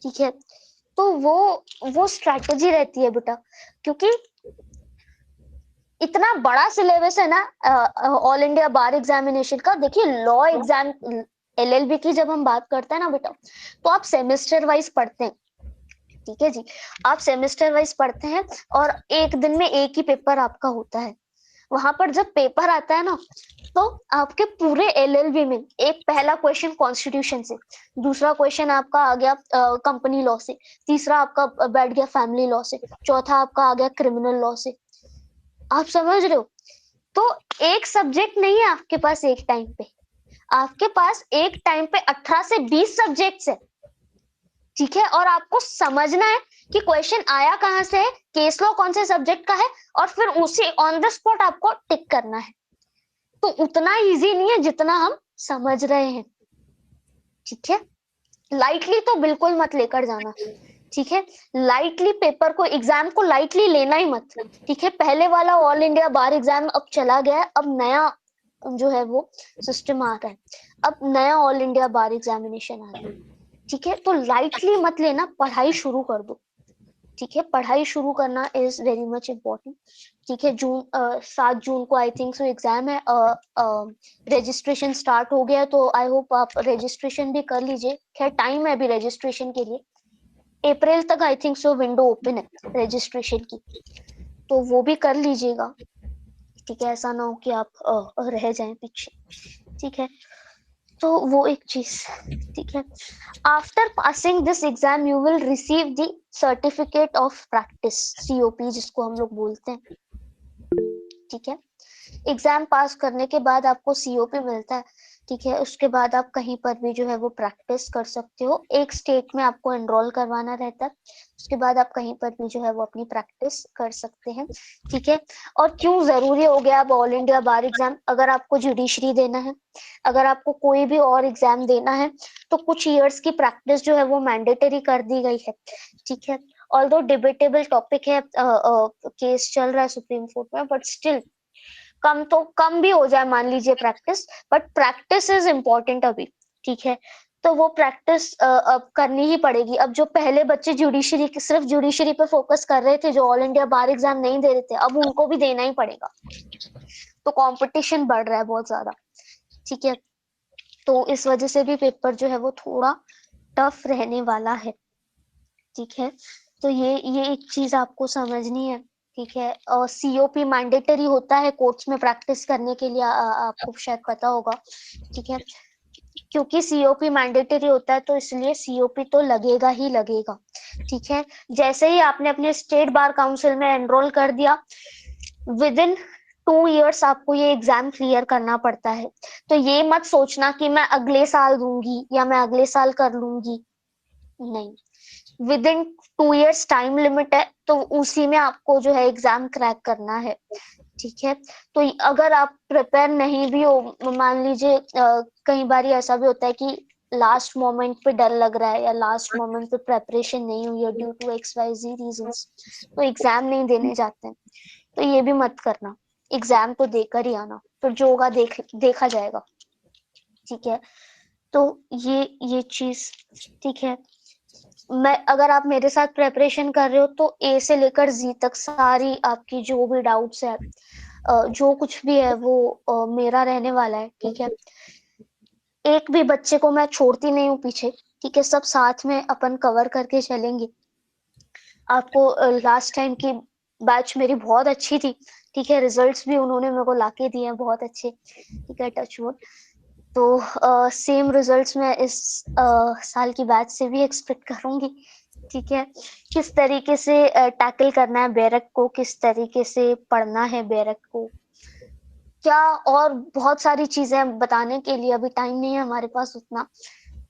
ठीक है। तो वो स्ट्रैटेजी रहती है बेटा, क्योंकि इतना बड़ा सिलेबस है ना ऑल इंडिया बार एग्जामिनेशन का। देखिए लॉ एग्जाम एलएलबी की जब हम बात करते हैं ना बेटा, तो आप सेमेस्टर वाइज पढ़ते हैं, ठीक है जी। आप सेमेस्टर वाइज पढ़ते हैं और एक दिन में एक ही पेपर आपका होता है। वहां पर जब पेपर आता है ना, तो आपके पूरे एलएलबी में एक पहला क्वेश्चन कॉन्स्टिट्यूशन से, दूसरा क्वेश्चन आपका आ गया कंपनी लॉ से, तीसरा आपका बैठ गया फैमिली लॉ से, चौथा आपका आ गया क्रिमिनल लॉ से। आप समझ रहे हो? तो एक सब्जेक्ट नहीं है आपके पास एक टाइम पे, आपके पास एक टाइम पे 18 से 20 सब्जेक्ट्स है, ठीक है। और आपको समझना है कि क्वेश्चन आया कहां से है, केस लॉ कौन से सब्जेक्ट का है, और फिर उसी ऑन द स्पॉट आपको टिक करना है। तो उतना इजी नहीं है जितना हम समझ रहे हैं, ठीक है। लाइटली तो बिल्कुल मत लेकर जाना, ठीक है। लाइटली पेपर को, एग्जाम को लाइटली लेना ही मत, ठीक है। पहले वाला ऑल इंडिया बार एग्जाम अब चला गया है, अब नया जो है वो सिस्टम आ रहा है, अब नया ऑल इंडिया बार एग्जामिनेशन आ रहा है, ठीक है। तो लाइटली मत लेना, पढ़ाई शुरू कर दो, ठीक है। पढ़ाई शुरू करना इज वेरी मच इम्पोर्टेंट, ठीक है। 7 जून को आई थिंक सो एग्जाम है, रजिस्ट्रेशन स्टार्ट हो गया है, तो आई होप आप रजिस्ट्रेशन भी कर लीजिए। खैर टाइम है अभी रजिस्ट्रेशन के लिए, अप्रैल तक I think so window open है रजिस्ट्रेशन की, तो वो भी कर लीजिएगा, ठीक है। ऐसा ना हो कि आप रह जाएं पीछे, ठीक है। तो वो एक चीज, ठीक है। After passing this exam you will receive the certificate of practice, COP जिसको हम लोग बोलते हैं, ठीक है। एग्जाम पास करने के बाद आपको सीओपी मिलता है, ठीक है। उसके बाद आप कहीं पर भी जो है वो प्रैक्टिस कर सकते हो। एक स्टेट में आपको एनरोल करवाना रहता है, उसके बाद आप कहीं पर भी जो है वो अपनी प्रैक्टिस कर सकते हैं, ठीक है। और क्यों जरूरी हो गया अब ऑल इंडिया बार एग्जाम? अगर आपको जुडिशरी देना है, अगर आपको कोई भी और एग्जाम देना है, तो कुछ ईयर्स की प्रैक्टिस जो है वो मैंडेटरी कर दी गई है, ठीक है। ऑल्दो डिबेटेबल टॉपिक है, केस चल रहा है सुप्रीम कोर्ट में, बट स्टिल कम तो कम भी हो जाए मान लीजिए practice, but practice is important अभी, ठीक है। तो वो प्रैक्टिस अब करनी ही पड़ेगी। अब जो पहले बच्चे जुडिशरी, सिर्फ जुडिशरी पे फोकस कर रहे थे, जो ऑल इंडिया बार एग्जाम नहीं दे रहे थे, अब उनको भी देना ही पड़ेगा। तो कंपटीशन बढ़ रहा है बहुत ज्यादा, ठीक है। तो इस वजह से भी पेपर जो है वो थोड़ा टफ रहने वाला है, ठीक है। तो ये एक चीज आपको समझनी है, ठीक है। और सीओपी मैंडेटरी होता है कोर्ट्स में प्रैक्टिस करने के लिए, आपको शायद पता होगा, ठीक है। क्योंकि सीओपी मैंडेटरी होता है तो इसलिए सीओपी तो लगेगा ही लगेगा, ठीक है। जैसे ही आपने अपने स्टेट बार काउंसिल में एनरोल कर दिया, विद इन 2 इयर्स आपको ये एग्जाम क्लियर करना पड़ता है। तो ये मत सोचना कि मैं अगले साल दूंगी या मैं अगले साल कर लूंगी, नहीं। With in 2 years time limit है, तो उसी में आपको जो है एग्जाम क्रैक करना है, ठीक है। तो अगर आप प्रिपेयर नहीं भी हो, मान लीजिए कई बार ऐसा भी होता है कि लास्ट मोमेंट पे डर लग रहा है या लास्ट मोमेंट पे प्रेपरेशन नहीं हुई है ड्यू टू XYZ रीजंस, तो एग्जाम नहीं देने जाते हैं। तो ये भी मत करना, एग्जाम तो देकर ही आना, फिर जो होगा देखा जाएगा, ठीक है। तो ये चीज, ठीक है। मैं, अगर आप मेरे साथ प्रेपरेशन कर रहे हो तो ए से लेकर जी तक सारी आपकी जो भी डाउट्स है, जो कुछ भी है वो मेरा रहने वाला है, ठीक है। एक भी बच्चे को मैं छोड़ती नहीं हूँ पीछे, ठीक है। सब साथ में अपन कवर करके चलेंगे, आपको लास्ट टाइम की बैच मेरी बहुत अच्छी थी, ठीक है, रिजल्ट्स भी उन्होंने मेरे को लाके दिए हैं बहुत अच्छे, ठीक है, टच वुड। तो सेम रिजल्ट्स मैं इस साल की बैच से भी एक्सपेक्ट करूंगी, ठीक है। किस तरीके से टैकल करना है बैरक को, किस तरीके से पढ़ना है बैरक को, क्या, और बहुत सारी चीजें बताने के लिए अभी टाइम नहीं है हमारे पास उतना,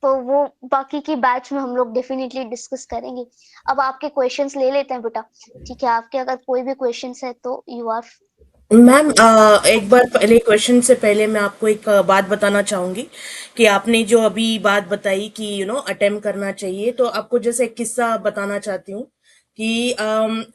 तो वो बाकी की बैच में हम लोग डेफिनेटली डिस्कस करेंगे। अब आपके क्वेश्चंस ले लेते हैं बेटा, ठीक है, आपके अगर कोई भी क्वेश्चंस है तो यू आर। मैम, एक बार पहले क्वेश्चन से पहले मैं आपको एक बात बताना चाहूंगी कि आपने जो अभी बात बताई कि अटेम्प्ट करना चाहिए, तो आपको जैसे एक किस्सा बताना चाहती हूँ कि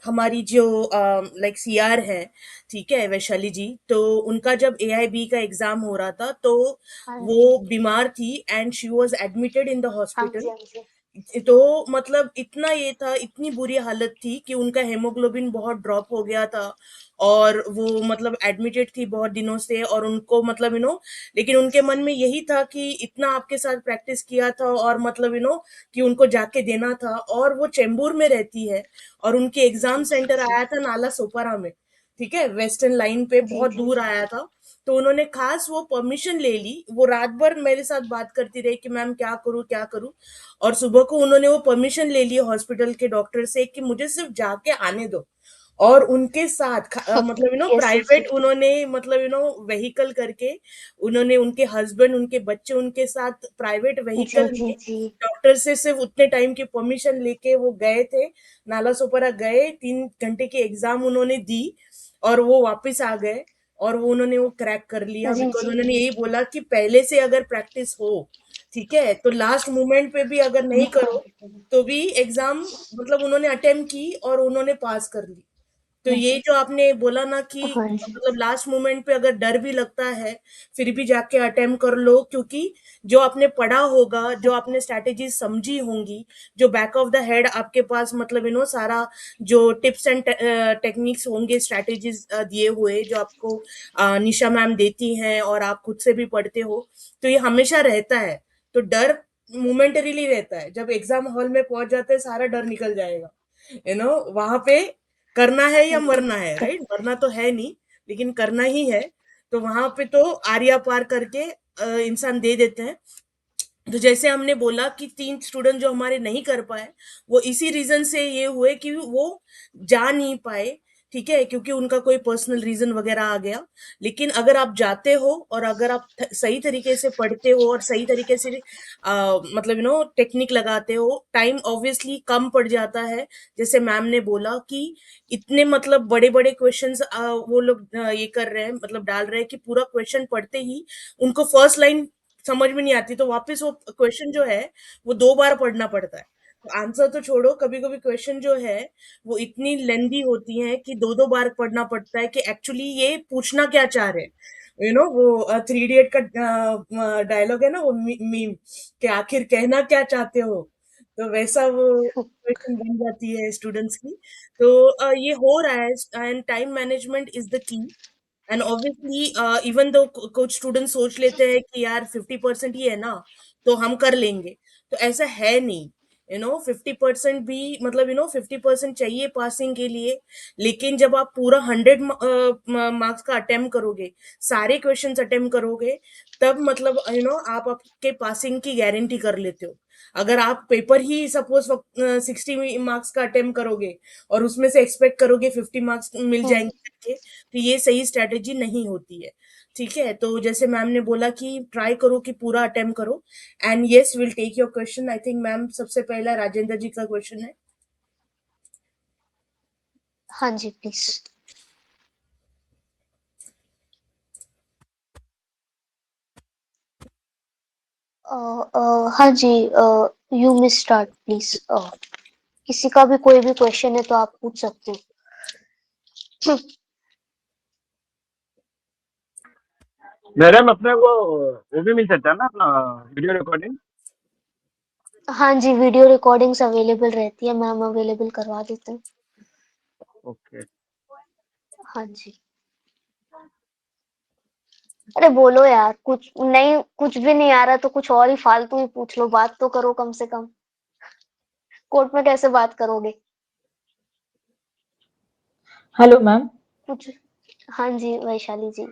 हमारी जो लाइक सीआर है, ठीक है, वैशाली जी, तो उनका जब एआईबी का एग्जाम हो रहा था तो हाँ वो जी, बीमार थी and she was admitted in the हाँ जी, हॉस्पिटल। हाँ जी। तो मतलब इतना ये था, इतनी बुरी हालत थी कि उनका हेमोग्लोबिन बहुत ड्रॉप हो गया था और वो मतलब एडमिटेड थी बहुत दिनों से, और उनको मतलब लेकिन उनके मन में यही था कि इतना आपके साथ प्रैक्टिस किया था और मतलब कि उनको जाके देना था, और वो चेंबूर में रहती है और उनके एग्जाम जी, जी, सेंटर जी, आया था नाला सोपारा में, ठीक है, वेस्टर्न लाइन पे जी, बहुत जी, दूर आया था। तो उन्होंने खास वो परमिशन ले ली, वो रात भर मेरे साथ बात करती रही कि मैम क्या करूँ क्या करूँ, और सुबह को उन्होंने वो परमिशन ले ली हॉस्पिटल के डॉक्टर से कि मुझे सिर्फ जाके आने दो। और उनके साथ मतलब यस, यस, प्राइवेट यस, उन्होंने मतलब व्हीकल करके उन्होंने उनके हस्बैंड उनके बच्चे उनके साथ प्राइवेट जी, व्हीकल जी, में जी, डॉक्टर से सिर्फ उतने टाइम की परमिशन लेके वो गए थे, नाला सोपारा गए, 3 घंटे की एग्जाम उन्होंने दी और वो वापस आ गए, और वो उन्होंने वो क्रैक कर लिया जी, बिकॉज जी, उन्होंने यही बोला कि पहले से अगर प्रैक्टिस हो, ठीक है, तो लास्ट मोमेंट पे भी अगर नहीं बिल्कुल, करो बिल्कुल, तो भी एग्जाम मतलब उन्होंने अटेम्प्ट की और उन्होंने पास कर ली। तो यस, ये जो आपने बोला ना कि हाँ जी, मतलब लास्ट मोमेंट पे अगर डर भी लगता है फिर भी जाके अटेम्प्ट कर लो, क्योंकि जो आपने पढ़ा होगा, जो आपने स्ट्रैटेजीज समझी होंगी, जो बैक ऑफ द हेड आपके पास मतलब सारा जो टिप्स एंड टेक्निक्स होंगे, स्ट्रैटेजीज दिए हुए जो आपको निशा मैम देती हैं और आप खुद से भी पढ़ते हो, तो ये हमेशा रहता है। तो डर मोमेंटरीली रहता है, जब एग्जाम हॉल में पहुंच जाते हैं सारा डर निकल जाएगा, वहां पे करना है या मरना है, राइट, मरना तो है नहीं लेकिन करना ही है। तो वहां पे तो आर्या पार करके इंसान दे देते हैं। तो जैसे हमने बोला कि 3 स्टूडेंट जो हमारे नहीं कर पाए, वो इसी रीजन से ये हुए कि वो जा नहीं पाए, ठीक है, क्योंकि उनका कोई पर्सनल रीजन वगैरह आ गया। लेकिन अगर आप जाते हो और अगर आप सही तरीके से पढ़ते हो और सही तरीके से मतलब टेक्निक लगाते हो, टाइम ऑब्वियसली कम पड़ जाता है। जैसे मैम ने बोला कि इतने मतलब बड़े बड़े क्वेश्चंस वो लोग ये कर रहे हैं, मतलब डाल रहे हैं कि पूरा क्वेश्चन पढ़ते ही उनको फर्स्ट लाइन समझ में नहीं आती, तो वापस वो क्वेश्चन जो है वो 2 बार पढ़ना पड़ता है। तो आंसर तो छोड़ो, कभी कभी क्वेश्चन जो है वो इतनी लेंदी होती है कि 2 2 बार पढ़ना पड़ता है कि एक्चुअली ये पूछना क्या चाह रहे हैं। वो 3 इडियट का डायलॉग है ना, वो मीम, कि आखिर कहना क्या चाहते हो। तो वैसा वो क्वेश्चन बन जाती है स्टूडेंट्स की। तो ये हो रहा है, and time management is the key. And obviously even though कुछ स्टूडेंट सोच लेते हैं कि यार 50% ही है ना, तो हम कर लेंगे, तो ऐसा है नहीं। 50% भी मतलब 50% चाहिए पासिंग के लिए। लेकिन जब आप पूरा 100 मार्क्स का अटेम्प्ट करोगे, सारे क्वेश्चंस अटेम्प्ट करोगे, तब मतलब आप आपके पासिंग की गारंटी कर लेते हो। अगर आप पेपर ही सपोज 60 मार्क्स का अटेम्प्ट करोगे और उसमें से एक्सपेक्ट करोगे 50 मार्क्स मिल हम्म, जाएंगे, तो ये सही स्ट्रेटेजी नहीं होती है। ठीक है, तो जैसे मैम ने बोला कि ट्राई करो कि पूरा अटेम्प्ट करो। And yes, will take your question. I think ma'am सबसे पहला राजेंद्र जी का क्वेश्चन है। हाँ जी, प्लीज। हाँ जी, यू मे स्टार्ट प्लीज। किसी का भी कोई भी क्वेश्चन है तो आप पूछ सकते हो। मैडम अपने को वो भी मिल सकता है ना अपना वीडियो रिकॉर्डिंग? हाँ जी, वीडियो रिकॉर्डिंग्स अवेलेबल रहती है, मैम अवेलेबल करवा देते हैं। ओके। हाँ जी। अरे बोलो यार, कुछ नहीं, कुछ भी नहीं आ रहा तो कुछ और ही फालतू ही पूछ लो, बात तो करो कम से कम। कोर्ट में कैसे बात करोगे? Hello ma'am. कुछ हाँ जी वैशाली जी।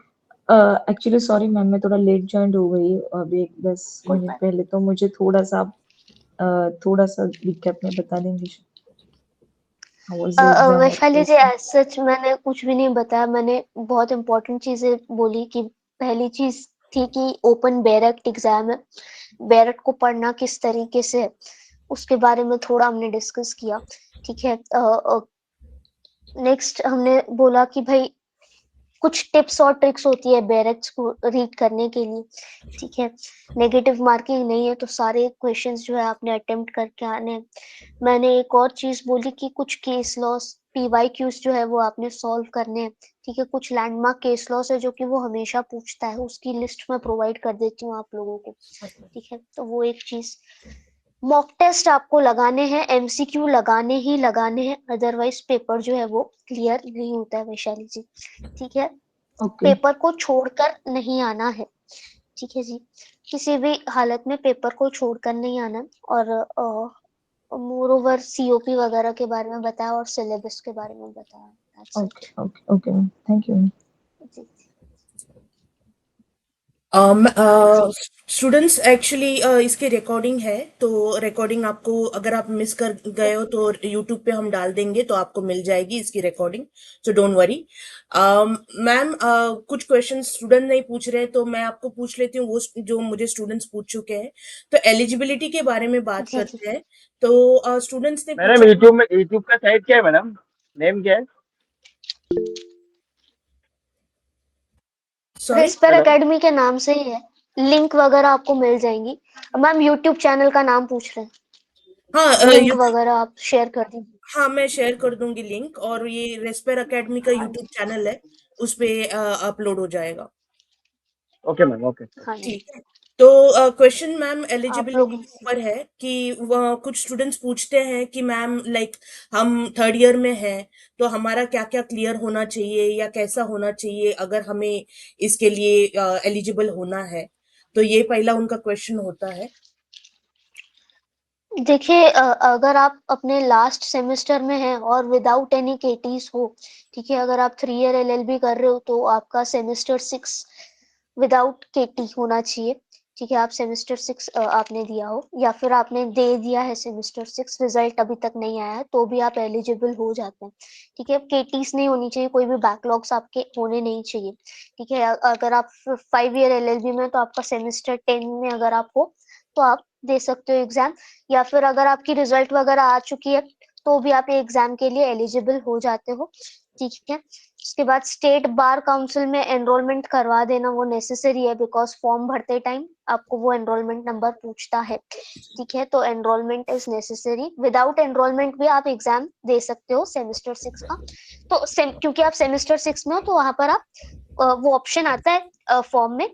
एक्चुअली सॉरी मैम, मैं थोड़ा लेट ज्वाइन हो गई अभी 10 कोई मिनट बात पहले, तो मुझे थोड़ा सा रिकैप में बता देंगे हाउ वाज द एग्जाम और वैशाली जी कैसे? एज सच मैंने कुछ भी नहीं बताया। मैंने बहुत इंपॉर्टेंट चीजें बोली कि पहली चीज थी कि ओपन डायरेक्ट एग्जाम है, बैरट को पढ़ना किस तरीके से है, उसके बारे में थोड़ा हमने डिस्कस किया। ठीक है। नेक्स्ट हमने बोला कि भाई कुछ टिप्स और ट्रिक्स होती है बैरट्स को रीड करने के लिए। ठीक है। नेगेटिव मार्किंग नहीं है, तो सारे क्वेश्चंस जो है आपने अटेम्प्ट करके आने हैं। मैंने एक और चीज बोली कि कुछ केस लॉस पीवाईक्यूज जो है वो आपने सॉल्व करने हैं। ठीक है। कुछ लैंडमार्क केस लॉस है जो कि वो हमेशा पूछता है, उसकी लिस्ट मैं प्रोवाइड कर देती हूँ आप लोगों को। ठीक है। तो वो एक चीज। मॉक टेस्ट आपको लगाने हैं, एमसीक्यू लगाने ही लगाने हैं, अदरवाइज पेपर जो है वो क्लियर नहीं होता है वैशाली जी। ठीक है। ओके पेपर को छोड़कर नहीं आना है। ठीक है जी। किसी भी हालत में पेपर को छोड़कर नहीं आना। और मोर ओवर सीओपी वगैरह के बारे में बताया और सिलेबस के बारे में बताया। That's okay it. Okay okay ma'am, thank you ma'am. जी स्टूडेंट्स एक्चुअली इसकी रिकॉर्डिंग है, तो रिकॉर्डिंग आपको अगर आप मिस कर गए हो तो यूट्यूब पे हम डाल देंगे, तो आपको मिल जाएगी इसकी recording. So don't worry. Ma'am, कुछ क्वेश्चन स्टूडेंट नहीं पूछ रहे, तो मैं आपको पूछ लेती हूँ वो जो मुझे स्टूडेंट्स पूछ चुके हैं। तो एलिजिबिलिटी के बारे में बात जी जी। करते हैं। तो स्टूडेंट्स ने मैडम पूछा। यूट्यूब का साइट क्या है मैडम? नेम क्या है? सॉरी। रेस्पर मैडम एकेडमी के नाम से ही है। लिंक वगैरह आपको मिल जाएंगी। मैम यूट्यूब चैनल का नाम पूछ रहे हाँ, हैं, लिंक वगैरह आप शेयर कर दीजिए। हाँ, मैं शेयर कर दूंगी लिंक, और ये रेस्पेर एकेडमी का हाँ यूट्यूब जी। चैनल है, उस पे अपलोड हो जाएगा। Okay ma'am, okay. हाँ जी। ठीक है। तो क्वेश्चन मैम आप एलिजिबिलिटी लोग के ऊपर है कि कुछ स्टूडेंट्स पूछते हैं कि मैम लाइक हम थर्ड ईयर में हैं, तो हमारा क्या क्या क्लियर होना चाहिए या कैसा होना चाहिए अगर हमें इसके लिए एलिजिबल होना है। तो ये पहला उनका क्वेश्चन होता है। देखिए, अगर आप अपने लास्ट सेमेस्टर में हैं और विदाउट एनी केटीज हो, ठीक है, अगर आप 3 ईयर एलएलबी कर रहे हो तो आपका सेमेस्टर 6 विदाउट केटी होना चाहिए। ठीक है। आप सेमेस्टर 6 आपने दिया हो या फिर आपने दे दिया है सेमेस्टर 6, रिजल्ट अभी तक नहीं आया है, तो भी आप एलिजिबल हो जाते हैं। ठीक है। केटीज नहीं होनी चाहिए, कोई भी बैकलॉग्स आपके होने नहीं चाहिए। ठीक है। अगर आप 5 ईयर एलएलबी में, तो आपका सेमेस्टर 10 में अगर आप हो तो आप दे सकते हो एग्जाम। या फिर अगर आपकी रिजल्ट वगैरह आ चुकी है तो भी आप एग्जाम के लिए एलिजिबल हो जाते हो। ठीक है। उसके बाद स्टेट बार काउंसिल में एनरोलमेंट करवा देना वो नेसेसरी है, बिकॉज फॉर्म भरते टाइम आपको वो एनरोलमेंट नंबर पूछता है। ठीक है। तो enrolment is necessary. Without enrolment भी आप एग्जाम दे सकते हो सेमेस्टर 6 का। तो क्योंकि आप सेमेस्टर 6 में हो तो वहां पर आप वो ऑप्शन आता है फॉर्म में।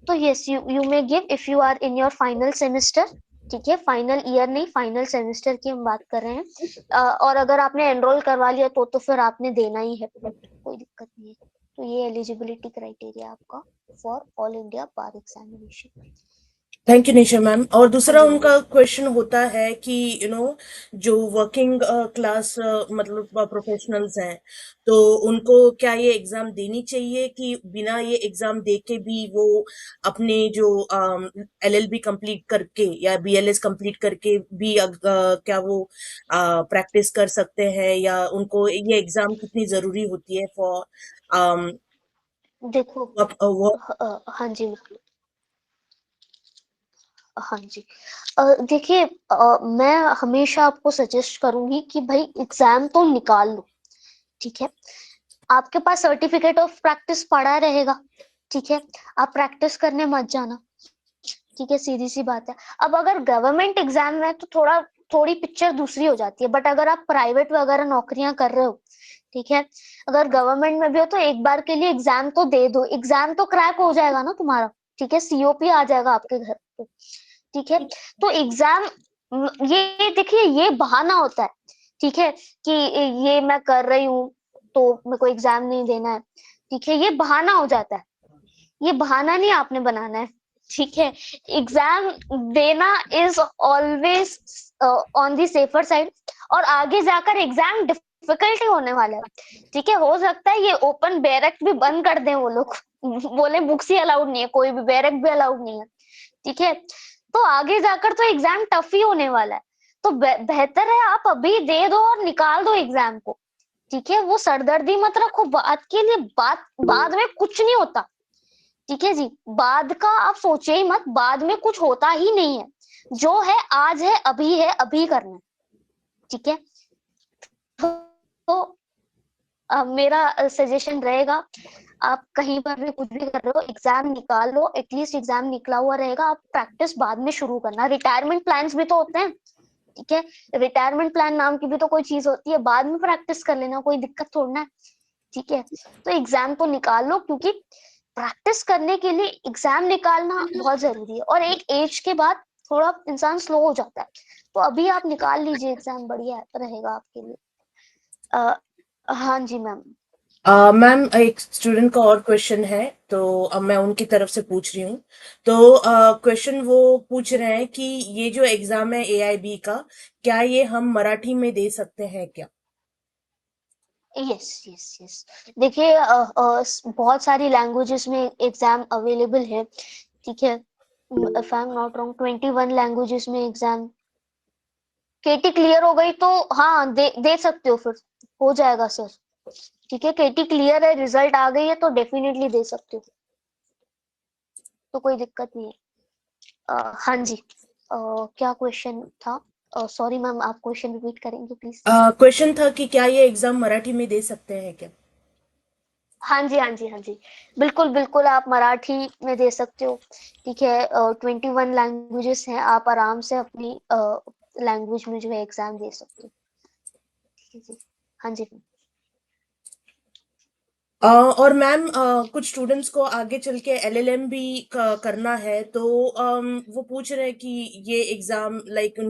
तो yes, you may give if you are in your final semester. ठीक है। फाइनल ईयर नहीं, फाइनल सेमेस्टर की हम बात कर रहे हैं। और अगर आपने एनरोल करवा लिया तो फिर आपने देना ही है, कोई दिक्कत नहीं है। तो ये एलिजिबिलिटी क्राइटेरिया आपका for all India Bar examination. Thank you Nisha ma'am. और हाँ दूसरा जी मैम। उनका क्वेश्चन होता है कि जो वर्किंग क्लास मतलब प्रोफेशनल्स हैं, तो उनको क्या ये एग्जाम देनी चाहिए कि बिना ये एग्जाम दे के भी वो अपने जो एलएलबी कंप्लीट करके या बीएलएस कंप्लीट करके भी क्या वो प्रैक्टिस कर सकते हैं, या उनको ये एग्जाम कितनी जरूरी होती है फॉर देखो, वर्क। हाँ जी मैम। हाँ जी। देखिए, मैं हमेशा आपको सजेस्ट करूंगी कि भाई एग्जाम तो निकाल लो। ठीक है। आपके पास सर्टिफिकेट ऑफ प्रैक्टिस पड़ा रहेगा। ठीक है। आप प्रैक्टिस करने मत जाना। ठीक है। सीधी सी बात है। अब अगर गवर्नमेंट एग्जाम में तो थोड़ी पिक्चर दूसरी हो जाती है, बट अगर आप प्राइवेट वगैरह नौकरियां कर रहे हो, ठीक है, अगर गवर्नमेंट में भी हो तो एक बार के लिए एग्जाम तो दे दो, एग्जाम तो क्रैक हो जाएगा ना तुम्हारा। ठीक है। सीओपी आ जाएगा आपके घर पे। ठीक है। तो एग्जाम, ये देखिए, ये बहाना होता है। ठीक है। कि ये मैं कर रही हूँ तो मेरे को एग्जाम नहीं देना है। ठीक है। ये बहाना हो जाता है। ये बहाना नहीं आपने बनाना है। ठीक है। एग्जाम देना is always on the safer side. और आगे जाकर एग्जाम डिफिकल्टी होने वाला है, ठीक है। हो सकता है ये ओपन बैरक भी बंद कर दें वो लोग, बोले बुक्स ही अलाउड नहीं है, कोई भी बैरक भी अलाउड नहीं है, ठीक है। तो आगे जाकर तो एग्जाम टफ ही होने वाला है। तो बेहतर है आप अभी दे दो और निकाल दो एग्जाम को, ठीक है। वो सरदर्दी मत रखो बात के लिए, बात बाद में कुछ नहीं होता, ठीक है जी। बाद का आप सोचे ही मत, बाद में कुछ होता ही नहीं है, जो है आज है, अभी करना है, ठीक है। तो मेरा सजेशन रहेगा, आप कहीं पर भी कुछ भी कर रहे हो, एग्जाम निकाल लो, एटलीस्ट एग्जाम निकला हुआ रहेगा, आप प्रैक्टिस बाद में शुरू करना। रिटायरमेंट प्लान्स भी तो होते हैं, ठीक है। रिटायरमेंट प्लान नाम की भी तो कोई चीज होती है, बाद में प्रैक्टिस कर लेना, कोई दिक्कत थोड़ा है, ठीक है। तो एग्जाम तो निकाल लो, क्योंकि प्रैक्टिस करने के लिए एग्जाम निकालना बहुत जरूरी है, और एक एज के बाद थोड़ा इंसान स्लो हो जाता है। तो अभी आप निकाल लीजिए एग्जाम, बढ़िया रहेगा आपके लिए। हाँ जी मैम। मैम एक स्टूडेंट का और क्वेश्चन है, तो अब मैं उनकी तरफ से पूछ रही हूँ। तो क्वेश्चन वो पूछ रहे हैं कि ये जो एग्जाम है एआईबी का, क्या ये हम मराठी में दे सकते हैं क्या? यस यस यस, देखिए बहुत सारी लैंग्वेजेस में एग्जाम अवेलेबल है, ठीक है। If I am not wrong 21 languages में एग्जाम। केटी क्लियर हो गई तो हाँ दे सकते हो, फिर हो जाएगा सर, ठीक है। केटी क्लियर है, रिजल्ट आ गई है तो डेफिनेटली दे सकते हो, तो कोई दिक्कत नहीं है। हाँ जी, क्या क्वेश्चन था? सॉरी मैम, आप क्वेश्चन रिपीट करेंगे प्लीज? क्वेश्चन था कि क्या ये एग्जाम मराठी में दे सकते हैं क्या? हाँ जी हाँ जी हाँ जी, बिल्कुल बिल्कुल, आप मराठी में दे सकते हो, ठीक है। 21 लैंग्वेजेस हैं, आप आराम से अपनी लैंग्वेज में जो है एग्जाम दे सकते हो, ठीक है जी। हाँ जी। और मैम कुछ स्टूडेंट्स को आगे चल के एलएलएम भी करना है, तो वो पूछ रहे हैं कि ये एग्जाम लाइक उन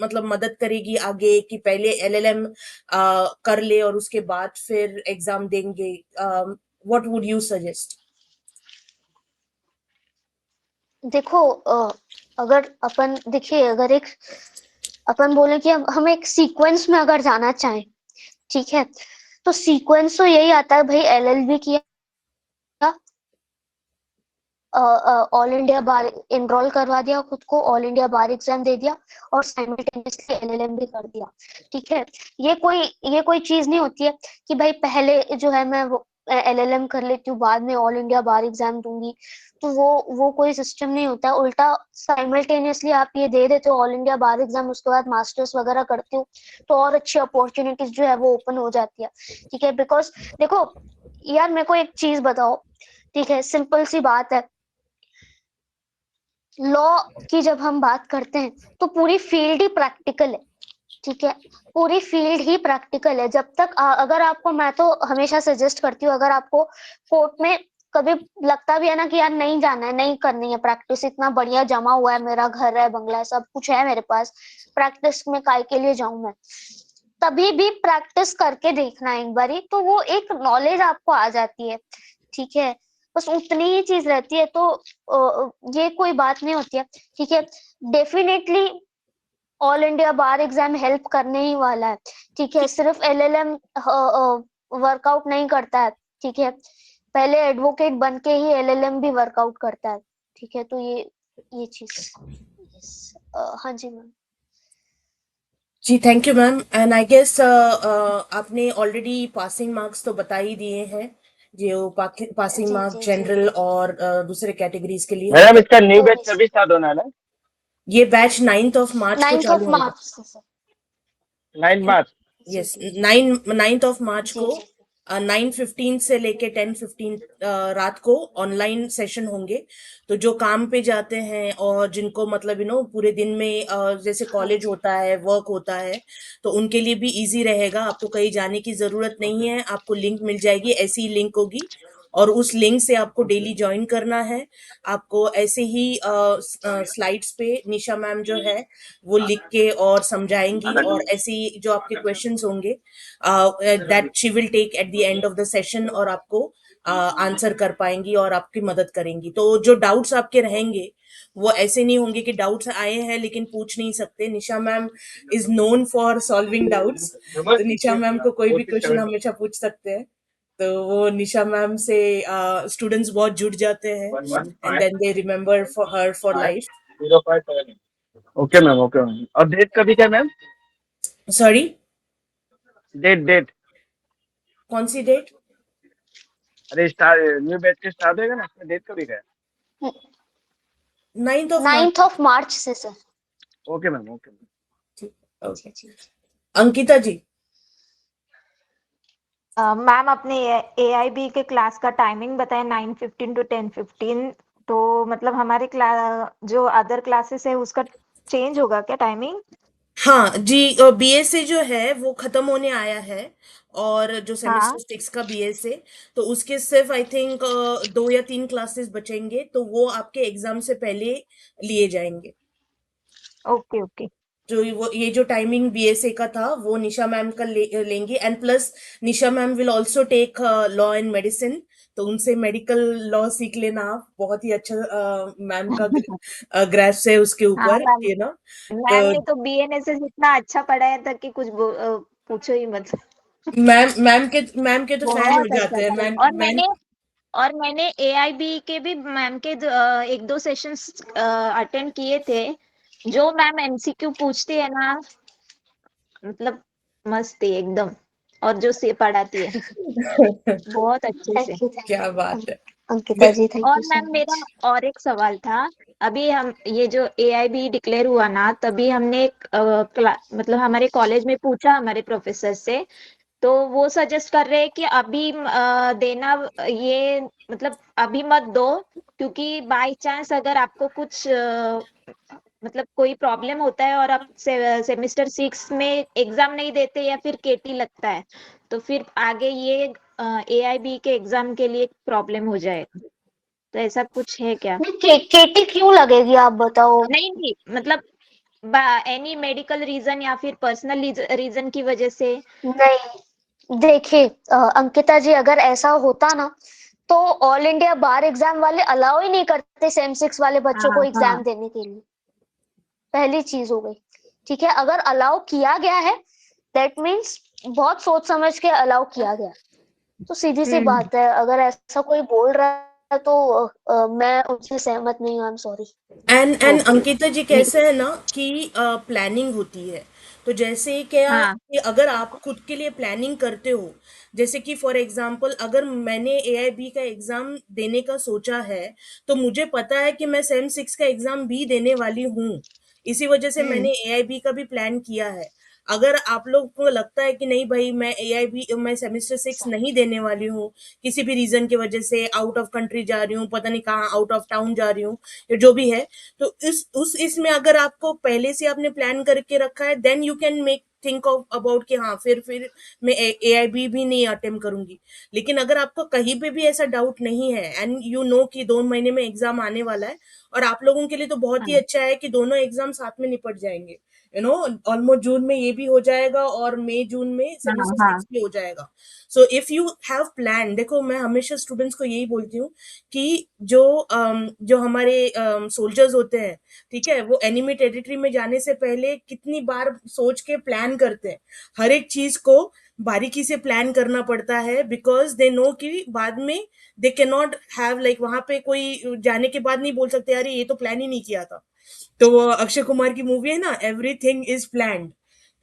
मतलब मदद करेगी आगे, कि पहले एलएलएम कर ले और उसके बाद फिर एग्जाम देंगे। What would you suggest? देखो अगर अपन देखिए, अगर एक अपन बोले कि हम एक सीक्वेंस में अगर जाना चाहें, ठीक है, तो सीक्वेंस तो यही आता है भाई, एलएलबी किया, ऑल इंडिया बार एनरोल करवा दिया खुद को, ऑल इंडिया बार एग्जाम दे दिया, और साइमल्टेनियसली एलएलएम भी कर दिया, ठीक है। ये कोई चीज नहीं होती है कि भाई पहले जो है मैं एलएलएम कर लेती हूँ, बाद में ऑल इंडिया बार एग्जाम दूंगी, तो वो कोई सिस्टम नहीं होता है। उल्टा साइमल्टेनियसली आप ये दे देते हो ऑल इंडिया बार एग्जाम, उसके बाद मास्टर्स वगैरह करते हो, तो और अच्छी अपॉर्चुनिटीज जो है वो ओपन हो जाती है, ठीक है। बिकॉज देखो यार, मेरे को एक चीज बताओ, ठीक है, सिंपल सी बात है, लॉ की जब हम बात करते हैं तो पूरी फील्ड ही प्रैक्टिकल है, ठीक है। पूरी फील्ड ही प्रैक्टिकल है। जब तक अगर आपको, मैं तो हमेशा सजेस्ट करती हूँ, अगर आपको कोर्ट में कभी लगता भी है ना कि यार नहीं जाना है, नहीं करनी है प्रैक्टिस, इतना बढ़िया जमा हुआ है, मेरा घर है, बंगला है, सब कुछ है मेरे पास, प्रैक्टिस में काय के लिए जाऊं मैं, तभी भी प्रैक्टिस करके देखना एक बारी, तो वो एक नॉलेज आपको आ जाती है, ठीक है। बस उतनी ही चीज रहती है, तो ये कोई बात नहीं होती है, ठीक है। डेफिनेटली ऑल इंडिया बार एग्जाम हेल्प करने ही वाला है, ठीक है। सिर्फ एलएलएम वर्कआउट नहीं करता है, ठीक है, पहले एडवोकेट बन के ही एलएलएम भी वर्कआउट करता है, ठीक है। तो ये चीज, हाँ जी मैम। जी thank you ma'am. And I guess आपने ऑलरेडी पासिंग मार्क्स तो बता ही दिए हैं, जो पासिंग जी मार्क जी जी, जनरल और दूसरे कैटेगरीज के लिए मैडम होते इसका न्यू तो बैच कभी स्टार्ट होने वाला है? ये बैच 9th मार्च को 9th चालू होगा। मार्च। 9 मार्च। जी यस, जी 9th मार्च जी को जी 9:15 से लेके 10:15 रात को ऑनलाइन सेशन होंगे। तो जो काम पे जाते हैं और जिनको मतलब पूरे दिन में जैसे हाँ कॉलेज जी होता है, वर्क होता है, तो उनके लिए भी इजी रहेगा। आपको कहीं जाने की जरूरत नहीं है, आपको लिंक मिल जाएगी, ऐसी लिंक होगी और उस लिंक से आपको डेली ज्वाइन करना है। आपको ऐसे ही स्लाइड्स पे निशा मैम जो है वो लिख के और समझाएंगी, और ऐसे ही जो आपके क्वेश्चंस होंगे that she will take at the end of the session, और आपको आंसर कर पाएंगी और आपकी मदद करेंगी। तो जो डाउट्स आपके रहेंगे वो ऐसे नहीं होंगे कि डाउट्स आए हैं लेकिन पूछ नहीं सकते। Nisha ma'am is known for solving doubts. तो निशा मैम को कोई भी क्वेश्चन हमेशा पूछ सकते हैं। तो वो निशा मैम से स्टूडेंट्स बहुत जुड़ जाते हैं and then they remember for her for life. Okay ma'am, okay ma'am. और डेट कभी क्या मैम? सॉरी, डेट कौन सी डेट? अरे स्टार्ट न्यू बैच के स्टार्ट होगा ना, इसमें डेट कभी का है? 9th of March। 9th of March से सर। Okay ma'am, okay ma'am. Okay, Ankita ji. Ma'am अपने AIB के क्लास का टाइमिंग बताएं 9:15 to 10:15। तो मतलब हमारे जो अदर क्लासेस है उसका चेंज होगा क्या टाइमिंग? हाँ जी, BSA जो है वो खत्म होने आया है और जो हाँ, सेमेस्टर 6 का BSA, तो उसके सिर्फ आई थिंक 2 या 3 क्लासेस बचेंगे, तो वो आपके एग्जाम से पहले लिए जाएंगे। Okay okay. जो ये जो टाइमिंग BSA का था वो निशा मैम का लेंगी। And plus Nisha ma'am will also take law and medicine, तो उनसे मेडिकल लॉ सीख लेना आप। बहुत ही अच्छा मैम का ग्रेप्स है उसके हाँ ऊपर, मैम, तो मैम ने तो BNSS इतना अच्छा पढ़ाया था कि कुछ पूछो ही मत। मैम के तो फैन हो बहुत अच्छा जाते हैं। था। मैम और मैम मैंने AIB के भी मैम के 1-2 सेशंस अटेंड किए थे। जो मैम MCQ पूछती है ना, मतलब मस्त है एकदम। और जो से पढ़ाती है बहुत अच्छे से। थैंक यू क्या बात है। अंकिता जी, थैंक और यू सो मैम मेरा मच। और एक सवाल था। अभी हम ये जो AIB डिक्लेयर हुआ ना, तभी हमने मतलब हमारे कॉलेज में पूछा हमारे प्रोफेसर से। तो वो सजेस्ट कर रहे हैं कि अभी देना ये मतलब अभी मत दो, क्योंकि बाय चांस अगर आपको कुछ मतलब कोई प्रॉब्लम होता है और आप सेमेस्टर 6 में एग्जाम नहीं देते या फिर केटी लगता है, तो फिर आगे ये AIB के एग्जाम के लिए प्रॉब्लम हो जाए। तो ऐसा कुछ है क्या? नहीं, केटी क्यों लगेगी आप बताओ? नहीं नहीं, मतलब एनी मेडिकल रीजन या फिर पर्सनल रीजन की वजह से। नहीं, देखिए अंकिता जी, अगर ऐसा होता ना तो ऑल इंडिया बार एग्जाम वाले अलाउ ही नहीं करते सेम 6 वाले बच्चों को हाँ हाँ एग्जाम देने के लिए। पहली चीज हो गई। ठीक है, अगर अलाउ किया गया है दैट मीन्स बहुत सोच समझ के अलाउ किया गया। तो सीधी सी हम्म। बात है, अगर ऐसा कोई बोल रहा है तो मैं उनसे सहमत नहीं हूँ। I am sorry. And okay Ankita ji, okay. कैसे है ना कि प्लानिंग होती है। तो जैसे क्या हाँ कि अगर आप खुद के लिए प्लानिंग करते हो, जैसे कि फॉर एग्जांपल अगर मैंने AIB का एग्जाम देने का सोचा है, तो मुझे पता है कि मैं सेम 6 का एग्जाम भी देने वाली हूँ। इसी वजह से हम्म। मैंने AIB का भी प्लान किया है। अगर आप लोग को लगता है कि नहीं भाई, मैं AIB मैं सेमेस्टर 6 नहीं देने वाली हूँ, किसी भी रीजन की वजह से आउट ऑफ कंट्री जा रही हूँ, पता नहीं कहाँ आउट ऑफ टाउन जा रही हूँ, या जो भी है, तो इस उस इसमें अगर आपको पहले से आपने प्लान करके रखा है, then you can make think of about कि हाँ फिर मैं AIB भी नहीं अटेम्प्ट करूंगी। लेकिन अगर आपको कहीं पे भी ऐसा डाउट नहीं है एंड यू नो कि 2 महीने में एग्जाम आने वाला है, और आप लोगों के लिए तो बहुत ही हाँ अच्छा है कि दोनों एग्जाम साथ में निपट जाएंगे। ऑलमोस्ट जून में ये भी हो जाएगा और मई जून में हाँ सेमेस्टर हाँ 6 भी हो जाएगा। So if you have plan, देखो मैं हमेशा स्टूडेंट्स को यही बोलती हूँ कि जो हमारे सोल्जर्स होते हैं, ठीक है, वो एनिमी टेरिटरी में जाने से पहले कितनी बार सोच के प्लान करते हैं। हर एक चीज को बारीकी से प्लान करना पड़ता है, बिकॉज दे नो कि बाद में they can not have like वहां पे कोई जाने के बाद नहीं बोल सकते अरे ये तो प्लान ही नहीं किया था। तो वो अक्षय कुमार की मूवी है ना, एवरीथिंग इज प्लान्ड।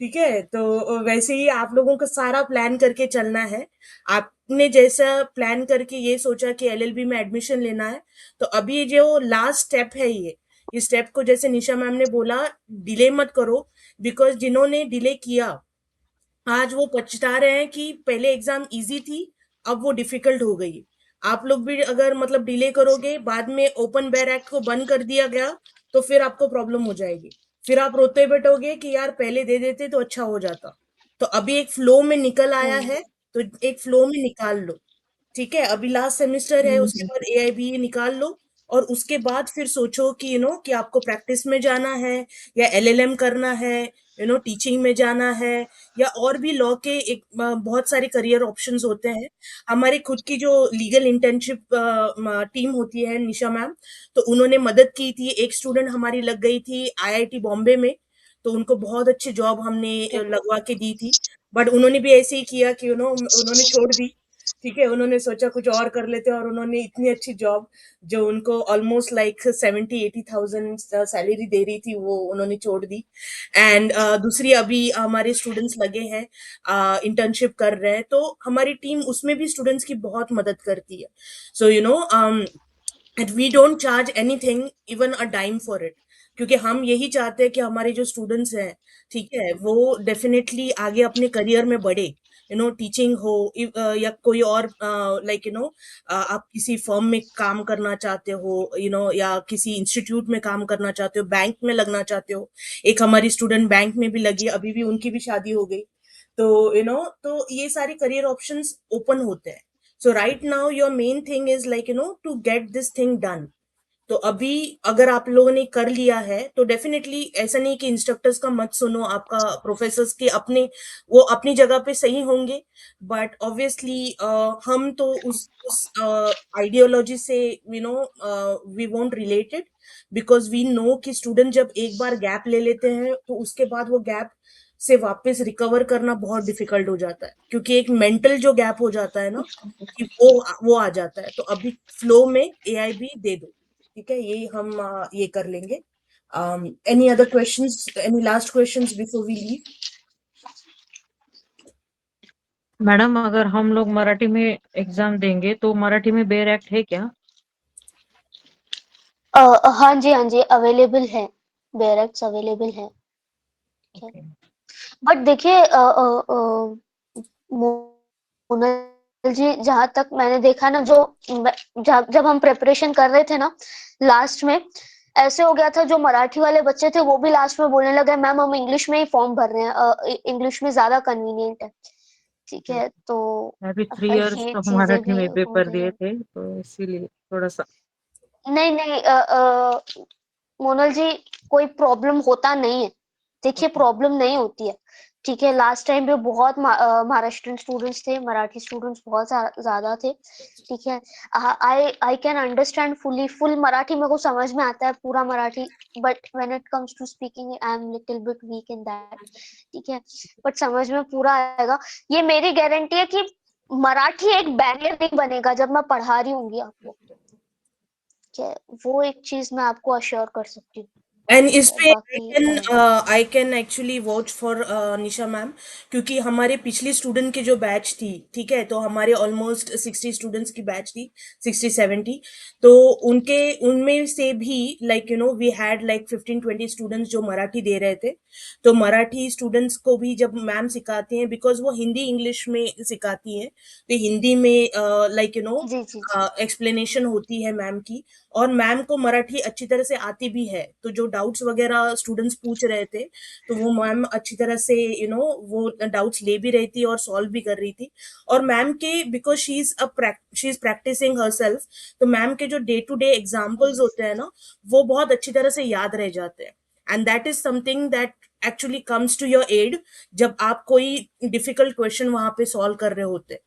ठीक है, तो वैसे ही आप लोगों को सारा प्लान करके चलना है। आपने जैसा प्लान करके ये सोचा कि LLB में एडमिशन लेना है, तो अभी जो लास्ट स्टेप है ये स्टेप को जैसे निशा मैम ने बोला, डिले मत करो। बिकॉज जिन्होंने डिले किया आज वो पछता रहे हैं कि पहले एग्जाम इजी थी, अब वो डिफिकल्ट हो गई। आप लोग भी अगर मतलब डिले करोगे, बाद में ओपन बेयर एक्ट को बंद कर दिया गया, तो फिर आपको प्रॉब्लम हो जाएगी। फिर आप रोते बैठोगे कि यार पहले दे देते तो अच्छा हो जाता। तो अभी एक फ्लो में निकल आया है, तो एक फ्लो में निकाल लो। ठीक है, अभी लास्ट सेमेस्टर है, उसके हम्म। बाद AIB निकाल लो, और उसके बाद फिर सोचो कि कि आपको प्रैक्टिस में जाना है या LLM करना है टीचिंग में जाना है, या और भी लॉ के एक बहुत सारे करियर ऑप्शंस होते हैं। हमारी खुद की जो लीगल इंटर्नशिप टीम होती है, निशा मैम, तो उन्होंने मदद की थी। एक स्टूडेंट हमारी लग गई थी आईआईटी बॉम्बे में, तो उनको बहुत अच्छी जॉब हमने लगवा के दी थी। बट उन्होंने भी ऐसे ही किया कि उन्होंने छोड़ दी। ठीक है, उन्होंने सोचा कुछ और कर लेते, और उन्होंने इतनी अच्छी जॉब जो उनको ऑलमोस्ट लाइक 70-80,000 सैलरी दे रही थी, वो उन्होंने छोड़ दी। एंड दूसरी अभी हमारे स्टूडेंट्स लगे हैं, इंटर्नशिप कर रहे हैं, तो हमारी टीम उसमें भी स्टूडेंट्स की बहुत मदद करती है। सो and we don't charge anything, even a dime for it, क्योंकि हम यही चाहते हैं कि हमारे जो स्टूडेंट्स हैं, ठीक है, वो डेफिनेटली आगे अपने करियर में बढ़े। टीचिंग हो, या कोई और लाइक आप किसी फर्म में काम करना चाहते हो, या किसी इंस्टीट्यूट में काम करना चाहते हो, बैंक में लगना चाहते हो। एक हमारी स्टूडेंट बैंक में भी लगी, अभी भी उनकी भी शादी हो गई। तो तो ये सारे करियर ऑप्शंस ओपन होते हैं। So right now your main thing is like to get this thing done. तो अभी अगर आप लोगों ने कर लिया है तो डेफिनेटली ऐसा नहीं कि इंस्ट्रक्टर्स का मत सुनो, आपका प्रोफेसर्स के अपने वो अपनी जगह पे सही होंगे, बट ऑब्वियसली हम तो उस आइडियोलॉजी से we won't related, because we know कि स्टूडेंट जब एक बार गैप ले लेते हैं तो उसके बाद वो गैप से वापस रिकवर करना बहुत डिफिकल्ट हो जाता है, क्योंकि एक मेंटल जो गैप हो जाता है ना, कि वो आ जाता है। तो अभी फ्लो में एआई भी दे दो, ठीक है, यही हम ये कर लेंगे। Any other questions, any last questions before we leave? Madam अगर हम लोग मराठी में एग्जाम देंगे तो मराठी में बेयर एक्ट है क्या? हाँ जी, हाँ जी, अवेलेबल है, बैरक्स अवेलेबल है। ओके। बट देखिए मोनल जी, जहां तक मैंने देखा ना, जब हम प्रिपरेशन कर रहे थे ना, लास्ट में ऐसे हो गया था, जो मराठी वाले बच्चे थे वो भी लास्ट में बोलने लगे, मैम हम इंग्लिश में ही फॉर्म भर रहे हैं, इंग्लिश में ज्यादा कन्वीनियंट है। ठीक है, तो मैं भी 3 इयर्स ये तो चीजें मराठी भी में हो पेपर रही दिए है। थे तो इसीलिए थोड़ा सा। नहीं नहीं, मोनल जी, कोई प्रॉब्लम होता नहीं है। देखिए, ओके। प्रॉब्लम नहीं होती है। ठीक है, लास्ट टाइम पे बहुत महाराष्ट्रियन स्टूडेंट्स थे, मराठी स्टूडेंट्स बहुत ज्यादा थे। ठीक है, I I can understand full Marathi, मेरे को समझ में आता है पूरा Marathi, but when it comes to speaking I am little bit weak in that. ठीक है, बट समझ में पूरा आएगा। ये मेरी गारंटी है कि मराठी एक बैरियर नहीं बनेगा जब मैं पढ़ा रही हूँ आपको। ठीक है, वो एक चीज मैं आपको अश्योर कर सकती हूँ। एंड ठीक इस है, पे बाकी I can actually watch for Nisha ma'am, क्योंकि हमारे पिछली स्टूडेंट की जो बैच थी, ठीक है, तो हमारे ऑलमोस्ट 60 स्टूडेंट्स की बैच थी, 60-70। तो उनके उनमें से भी like we had like 15-20 students जो मराठी दे रहे थे। तो मराठी स्टूडेंट्स को भी जब मैम सिखाती हैं, बिकॉज वो हिंदी इंग्लिश में सिखाती हैं, तो हिंदी में लाइक जी जी जी। एक्सप्लेनेशन होती है मैम की, और मैम को मराठी अच्छी तरह से आती भी है, तो जो डाउट्स वगैरह स्टूडेंट्स पूछ रहे थे, तो वो मैम अच्छी तरह से वो डाउट्स ले भी रही थी और सॉल्व भी कर रही थी। और मैम के because she is practising herself, तो मैम के जो डे टू डे एग्जाम्पल्स होते हैं ना, वो बहुत अच्छी तरह से याद रह जाते हैं। And that is something that actually comes to your head जब आप कोई डिफिकल्ट क्वेश्चन वहां पे सॉल्व कर रहे होते हैं।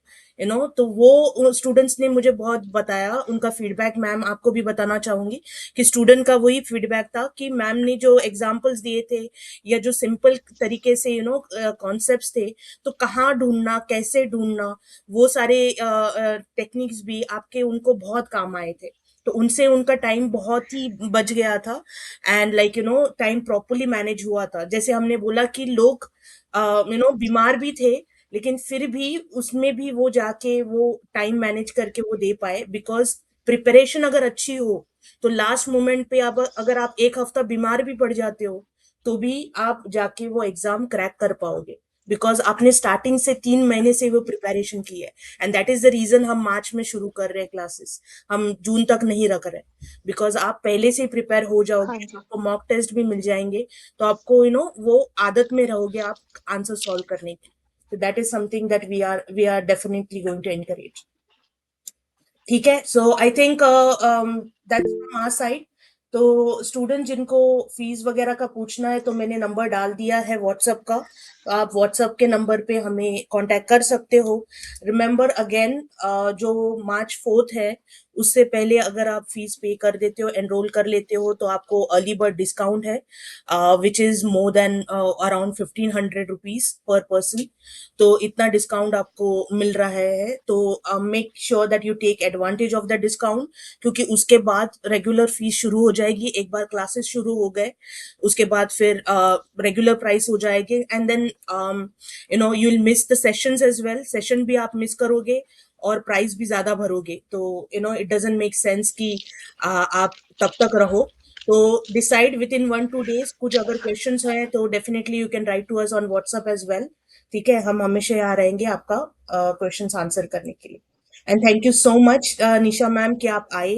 तो वो स्टूडेंट्स ने मुझे बहुत बताया, उनका फीडबैक मैम आपको भी बताना चाहूंगी, कि स्टूडेंट का वही फीडबैक था कि मैम ने जो एग्जांपल्स दिए थे, या जो सिंपल तरीके से कॉन्सेप्ट्स थे, तो कहाँ ढूंढना, कैसे ढूंढना, वो सारे टेक्निक्स भी आपके उनको बहुत काम आए थे। तो उनसे उनका टाइम बहुत ही बच गया था, and like time properly manage हुआ था। जैसे हमने बोला कि लोग बीमार भी थे, लेकिन फिर भी उसमें भी वो जाके वो टाइम मैनेज करके वो दे पाए, बिकॉज प्रिपरेशन अगर अच्छी हो तो लास्ट मोमेंट पे अब अगर आप एक हफ्ता बीमार भी पड़ जाते हो तो भी आप जाके वो एग्जाम क्रैक कर पाओगे, बिकॉज आपने स्टार्टिंग से 3 महीने से वो प्रिपरेशन की है। And that is the reason हम मार्च में शुरू कर रहे हैं क्लासेस, हम जून तक नहीं रख रहे, बिकॉज आप पहले से प्रिपेयर हो हाँ जाओगे, जी। आपको मॉक टेस्ट भी मिल जाएंगे, तो आपको वो आदत में रहोगे आप आंसर सॉल्व करने की। So that is something that we are definitely going to encourage. ठीक है, so I think that's from our side. तो स्टूडेंट जिनको फीस वगैरह का पूछना है तो मैंने नंबर डाल दिया है व्हाट्सएप का, तो आप व्हाट्सएप के नंबर पे हमें कांटेक्ट कर सकते हो। रिमेंबर अगेन, जो March 4 है उससे पहले अगर आप फीस पे कर देते हो, एनरोल कर लेते हो, तो आपको अर्ली बर्ड डिस्काउंट है which is more than around 1500 rupees per person. तो इतना डिस्काउंट आपको मिल रहा है, तो make sure that you take advantage of the discount, क्योंकि उसके बाद रेगुलर फीस शुरू हो जाएगी। एक बार क्लासेस शुरू हो गए उसके बाद फिर रेगुलर प्राइस हो जाएगी, and then you will miss the sessions as well. Session भी आप मिस करोगे और प्राइस भी ज्यादा भरोगे, तो इट डजंट मेक सेंस कि आप तब तक रहो। तो डिसाइड विद इन 1-2 days। कुछ अगर क्वेश्चंस हैं तो definitely you can write to us on WhatsApp as well. ठीक है, हम हमेशा यहाँ रहेंगे आपका क्वेश्चंस आंसर करने के लिए। And thank you so much Nisha ma'am कि आप आए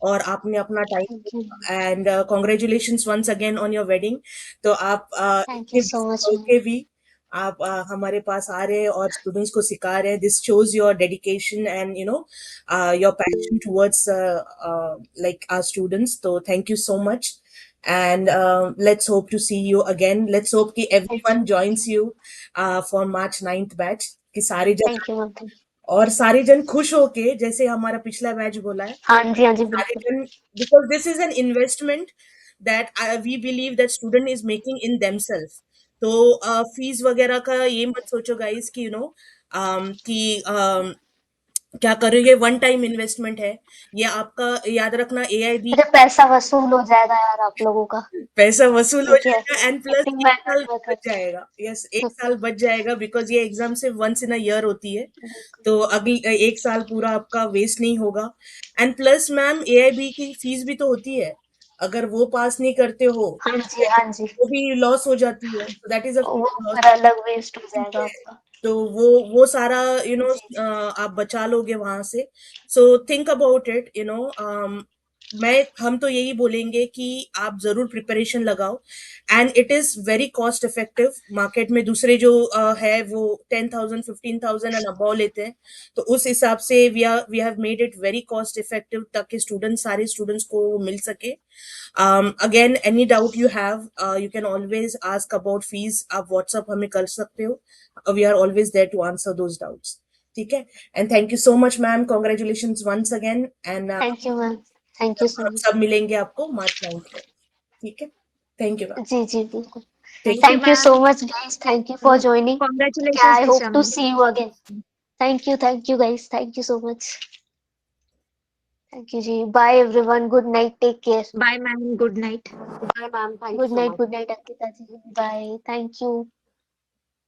और आपने अपना time, thank you, and congratulations once again on your wedding. तो आप थैंक यू इतने सो busy मच मैम। होके भी आप हमारे पास आ रहे हैं और स्टूडेंट्स को सिखा रहे हैं। This shows your dedication and your passion towards like our students। तो thank you so much, and let's hope to see you again। let's hope कि everyone joins you for March 9th batch, कि सारे जन, thank you ma'am, thank you. और सारे जन खुश होके, जैसे हमारा पिछला बैच बोला है, हाँ जी, हाँ जी, सारे बिल्कुल। जन, because this is an investment that we believe that student is making in themselves। तो फीस वगैरह का ये मत सोचो गाइस कि कि क्या करोगे, वन टाइम इन्वेस्टमेंट है ये आपका। याद रखना AIB अरे पैसा वसूल हो जाएगा यार आप लोगों का। पैसा वसूल हो ठीक है, जाएगा, एंड प्लस इतनी एक मेहनत साल मैं बच कर जाएगा। यस, एक साल बच जाएगा, बिकॉज ये एग्जाम सिर्फ वंस इन अ ईयर होती है। बिल्कुल। तो अगली एक साल पूरा आपका वेस्ट नहीं होगा। एंड प्लस मैम AIB की फीस भी तो होती है, अगर वो पास नहीं करते हो हाँ जी, हाँ जी, वो भी लॉस हो जाती है, तो दैट इज अ वो लॉस। फिर अलग वेस्ट हो ठीक जाएगा है, आपका। तो वो सारा जी, जी। आप बचा लोगे वहां से। So think about it. हम तो यही बोलेंगे कि आप जरूर प्रिपरेशन लगाओ, and it is very cost effective. Market में दूसरे जो है वो 10,000 15,000 एंड अबव लेते हैं, तो उस हिसाब से we have made it very cost effective, ताकि सारे स्टूडेंट्स को वो मिल सके। Again, any doubt you have, you can always ask about fees. आप व्हाट्सअप हमें कर सकते हो, we are always there to answer those doubts। ठीक है, and thank you so much ma'am, congratulations once again, and thank you ma'am, thank you सो हम much. सब मिलेंगे आपको March 9th को। ठीक है, थैंक यू मैम। जी, जी, बिल्कुल। Take thank you thank you ma'am. So much guys, thank you for joining. ठीक है, congratulations I hope Nisha too ma'am. See you again. Thank you guys, thank you so much. Thank you जी, bye everyone, good night, take care. Bye ma'am, good night. Bye, ma'am. Thank you good so night, much. Good night Ankita ji, bye, thank you.